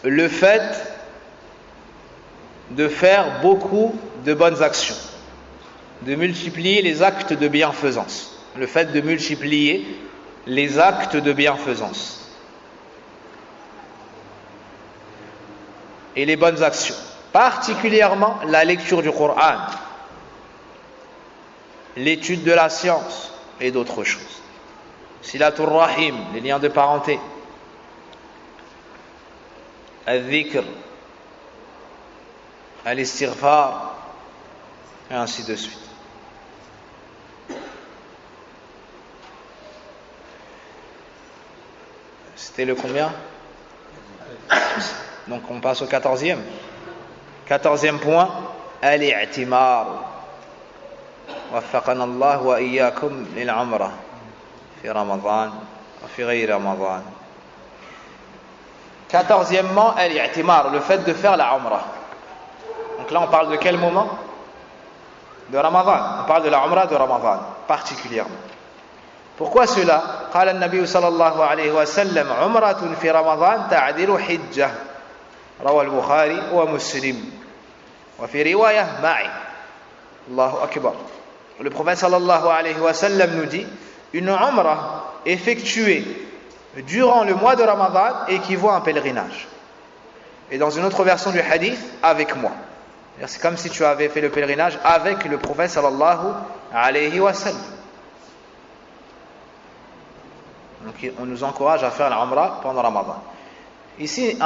Le fait de faire beaucoup de bonnes actions, de multiplier les actes de bienfaisance. Le fait de multiplier les actes de bienfaisance et les bonnes actions, particulièrement la lecture du Coran, l'étude de la science et d'autres choses. Silatul Rahim, les liens de parenté, al-dhikr, al-istighfar, et ainsi de suite. C'était le combien? Donc on passe au 14e. 14e point, al-i'timar. وفقنا الله وإياكم للعمرة في رمضان وفي غير رمضان. 14e, al-i'timar, le fait de faire la umrah. Donc là on parle de quel moment? De Ramadan. On parle de la umrah de Ramadan particulièrement. Pourquoi cela? قال النبي صلى الله عليه وسلم عمرة في رمضان تعدل حجة. روى البخاري ومسلم. وفي رواية معي. الله أكبر. Le prophète sallallahu alayhi wa sallam nous dit, une umrah effectuée durant le mois de Ramadan équivaut à un pèlerinage. Et dans une autre version du hadith, avec moi. C'est comme si tu avais fait le pèlerinage avec le prophète sallallahu alayhi wa sallam. Donc on nous encourage à faire la umrah pendant Ramadan. Ici, une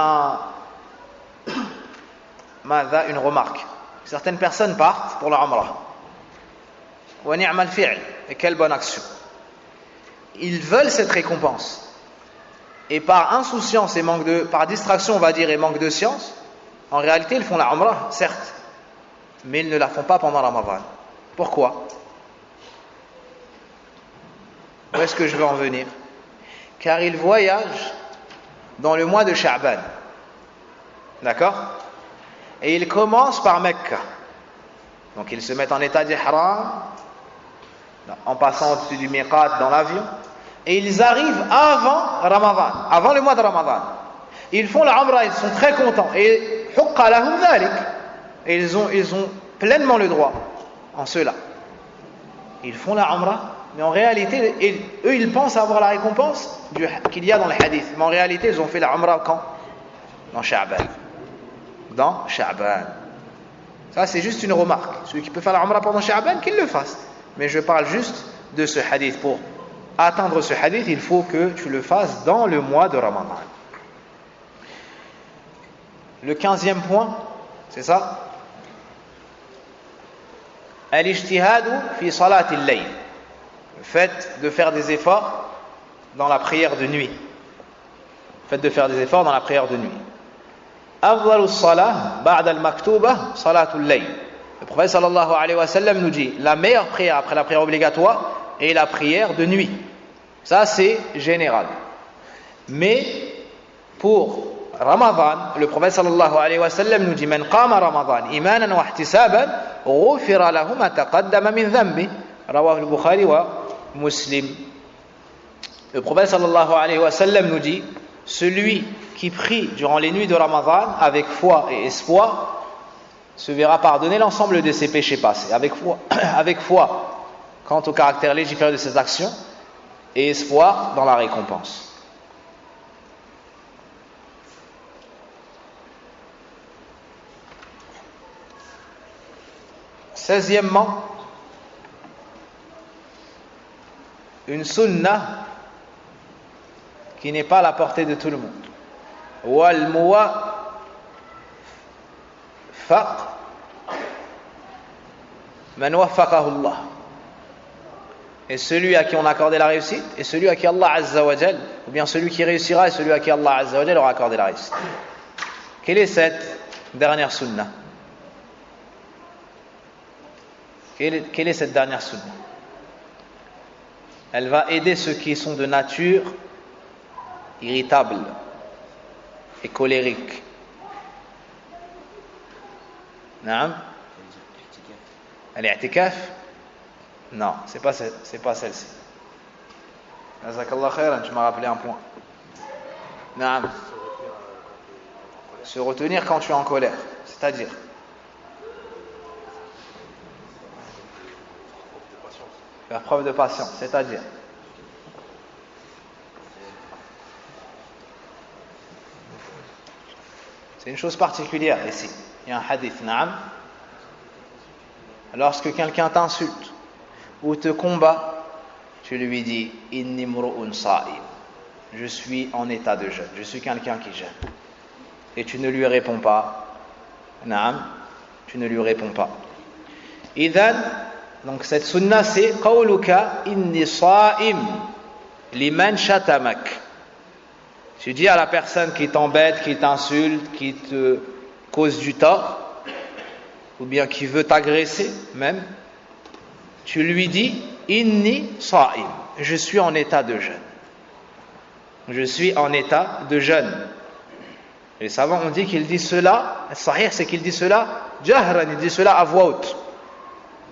remarque. Certaines personnes partent pour la umrah. Wa ni'mal fi'l, et quelle bonne action. Ils veulent cette récompense. Et par insouciance et par distraction, on va dire, et manque de science, en réalité, ils font la umrah, certes, mais ils ne la font pas pendant Ramadan. Pourquoi? Où est-ce que je veux en venir? Car ils voyagent dans le mois de Sha'ban. D'accord? Et ils commencent par Mecca. Donc ils se mettent en état d'ihram, en passant au-dessus du miqat dans l'avion. Et ils arrivent avant Ramadan, avant le mois de Ramadan. Ils font la umrah, ils sont très contents. Et hukka lahum dhalik. Et ils ont pleinement le droit en cela. Ils font la umrah, mais en réalité, eux ils pensent avoir la récompense qu'il y a dans le hadith. Mais en réalité, ils ont fait la umrah quand? Dans Sha'ban. Dans Sha'ban. Ça, c'est juste une remarque. Celui qui peut faire la umrah pendant Sha'ban, qu'il le fasse. Mais je parle juste de ce hadith. Pour atteindre ce hadith, il faut que tu le fasses dans le mois de Ramadan. Le 15e point, c'est ça? Al-ijtihadu fi salat al-layl. Le fait de faire des efforts dans la prière de nuit. Le fait de faire des efforts dans la prière de nuit. Afdalu salah ba'da al-maktuba salatul layl. Le prophète sallallahu alayhi wa sallam nous dit, la meilleure prière après la prière obligatoire est la prière de nuit. Ça c'est général. Mais pour Ramadan, le prophète sallallahu alayhi wa sallam nous dit, man qama Ramadan imanan wa ihtisaban ghufira lahu ma taqaddama min dhanbi. Rawahu al-Bukhari wa Muslim. Le prophète sallallahu alayhi wa sallam nous dit, celui qui prie durant les nuits de Ramadan avec foi et espoir se verra pardonner l'ensemble de ses péchés passés. Avec foi quant au caractère légiféré de ses actions et espoir dans la récompense. Seizièmement, une sunnah qui n'est pas à la portée de tout le monde. Wal muwaffaq, man waffaqahu Allah. Et celui à qui on a accordé la réussite, et celui à qui Allah Azza wa Jal, ou bien celui qui réussira et celui à qui Allah Azza wa Jal aura accordé la réussite. Quelle est cette dernière sunnah? Quelle est cette dernière sunnah? Elle va aider ceux qui sont de nature irritable et colérique. Naam? Al-i'tikaf? Non, c'est pas celle-ci. Jazakallah khairan, tu m'as rappelé un point. Naam. Se retenir quand tu es en colère, c'est-à-dire faire preuve de patience, c'est-à-dire c'est une chose particulière ici. Il y a un hadith, naam. Lorsque quelqu'un t'insulte ou te combat, tu lui dis inni mru'un sa'im. Je suis en état de jeûne, je suis quelqu'un qui jeûne. Et tu ne lui réponds pas. Naam, tu ne lui réponds pas. Idhan, donc cette sunna c'est qawluka inni sa'im liman shatamak. Tu dis à la personne qui t'embête, qui t'insulte, qui te cause du tort, ou bien qui veut t'agresser même, tu lui dis inni sa'im, je suis en état de jeûne. Je suis en état de jeûne. Les savants ont dit qu'il dit cela, sahih c'est qu'il dit cela jahran, il dit cela à voix haute.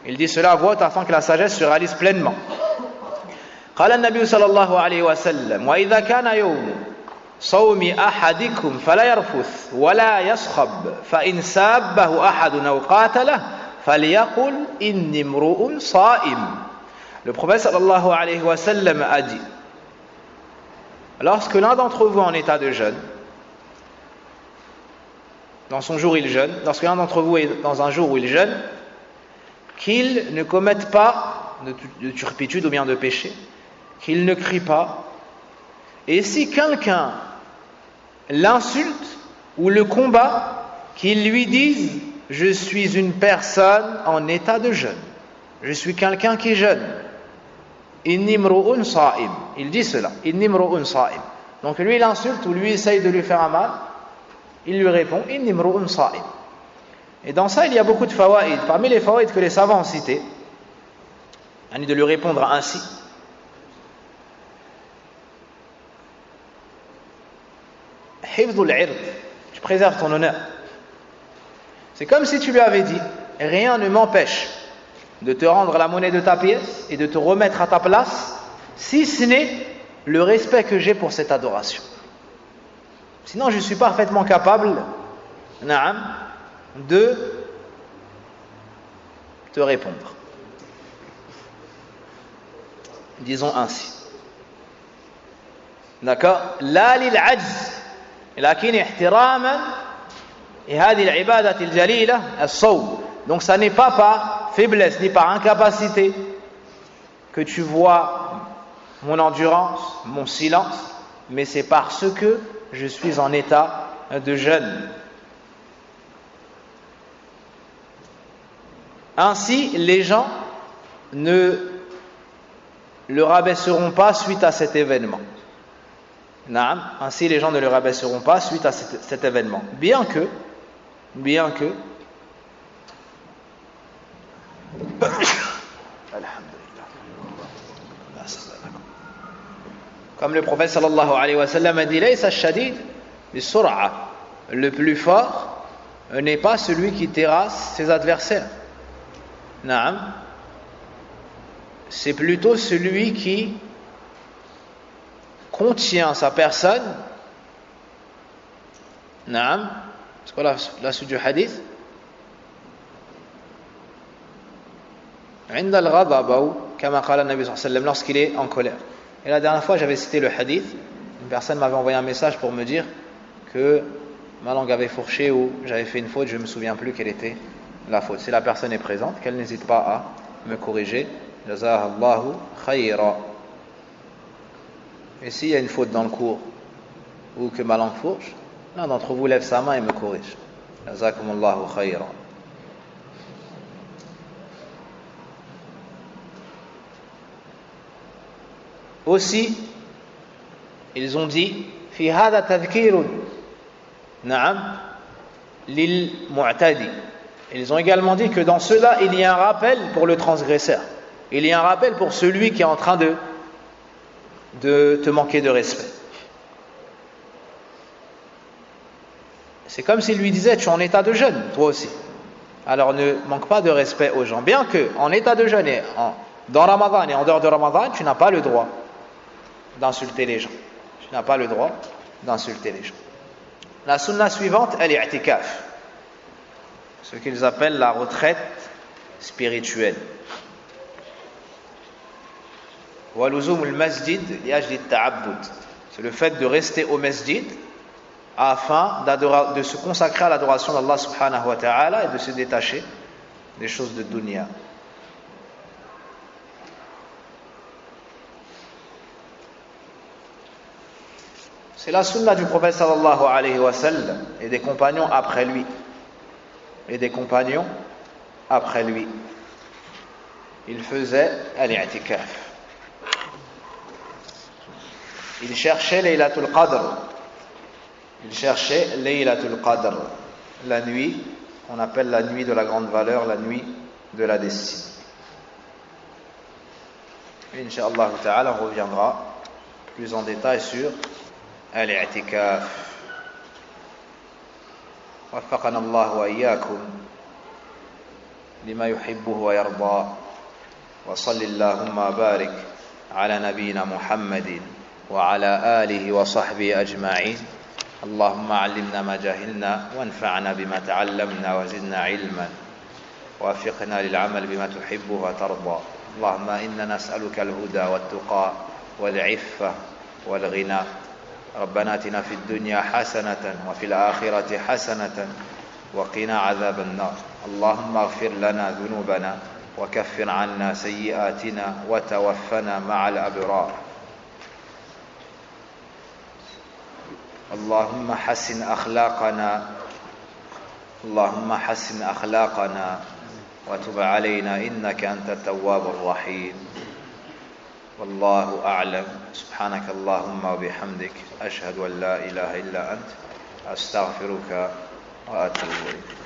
Il dit cela à voix haute afin que la sagesse se réalise pleinement. قال النبي صلى الله عليه وسلم وإذا كان يوم صوم أحدكم فلا يرفث ولا يصخب فإن سابه أحد أو قاتله فَلْيَقُلْ إِنِّي امْرُؤٌ صَائِمٌ. Le prophète sallallahu alayhi wa sallam a dit, lorsque l'un d'entre vous en état de jeûne, dans son jour il jeûne, lorsque l'un d'entre vous est dans un jour où il jeûne, qu'il ne commette pas de turpitude ou bien de péché, qu'il ne crie pas, et si quelqu'un l'insulte ou le combat, qu'il lui dise: je suis une personne en état de jeûne, je suis quelqu'un qui jeûne. Inni mru'un sa'im. Il dit cela, inni mru'un sa'im. Donc lui il insulte ou lui essaye de lui faire un mal, il lui répond inni mru'un sa'im. Et dans ça il y a beaucoup de fawaïd. Parmi les fawaïd que les savants ont cités, de lui répondre ainsi: hifdhul ird, tu préserves ton honneur. C'est comme si tu lui avais dit: rien ne m'empêche de te rendre la monnaie de ta pièce et de te remettre à ta place, si ce n'est le respect que j'ai pour cette adoration. Sinon je suis parfaitement capable de te répondre. Disons ainsi. D'accord? La lil ajz, lakin ihtiraman هذه العبادة الجليلة الصوم. Donc ça n'est pas par faiblesse ni par incapacité que tu vois mon endurance, mon silence, mais c'est parce que je suis en état de jeûne. Ainsi, les gens ne le rabaisseront pas suite à cet événement. Ainsi, les gens ne le rabaisseront pas suite à cet événement. Bien que comme le prophète sallallahu alayhi wa sallam a dit, laysa ash-shadid bis-sur'a, le plus fort n'est pas celui qui terrasse ses adversaires. C'est plutôt celui qui contient sa personne. C'est quoi la suite du hadith? عند الغضب أو كما قال النبي صلى الله عليه وسلم, lorsqu'il est en colère. Et la dernière fois j'avais cité le hadith, une personne m'avait envoyé un message pour me dire que ma langue avait fourché ou j'avais fait une faute, je ne me souviens plus quelle était la faute. Si la personne est présente, qu'elle n'hésite pas à me corriger. Jazakallahu khayra. Et s'il y a une faute dans le cours ou que ma langue fourche, l'un d'entre vous lève sa main et me corrige. Jazakumullahu khayra. Aussi, ils ont dit fi hada tadhkirun lil mu'tadi. Ils ont également dit que dans cela il y a un rappel pour le transgresseur. Il y a un rappel pour celui qui est en train de te manquer de respect. C'est comme s'il lui disait: tu es en état de jeûne, toi aussi. Alors ne manque pas de respect aux gens. Bien que en état de jeûne et dans Ramadan et en dehors de Ramadan, tu n'as pas le droit d'insulter les gens. Tu n'as pas le droit d'insulter les gens. La sunna suivante, elle est i'tikaf, ce qu'ils appellent la retraite spirituelle. Waluzum al-masjid li'ajli at-ta'abbud. C'est le fait de rester au masjid afin de se consacrer à l'adoration d'Allah subhanahu wa ta'ala et de se détacher des choses de dunya. C'est la sunna du prophète sallallahu alayhi wa sallam et des compagnons après lui. Il faisait al-i'tikaf. Il cherchait Laylatul Qadr. La nuit, on appelle la nuit de la grande valeur, la nuit de la destinée. Inch'Allah ta'ala, on reviendra plus en détail sur الاعتكاف. وفقنا الله وإياكم لما يحبه ويرضى. وصل اللهم بارك على نبينا محمد وعلى آله وصحبه أجمعين. اللهم علمنا ما جهلنا وانفعنا بما تعلمنا وزدنا علما. ووفقنا للعمل بما تحب وترضى. اللهم إنا نسألك الهدى والتقى والعفة والغنى. ربنا آتنا في الدنيا حسنة وفي الآخرة حسنة وقنا عذاب النار. اللهم اغفر لنا ذنوبنا وكفر عنا سيئاتنا وتوفنا مع الأبرار. اللهم حسن أخلاقنا وتب علينا إنك أنت التواب الرحيم. والله أعلم. سبحانك اللهم وبحمدك أشهد أن لا إله إلا أنت أستغفرك وأتوب إليك.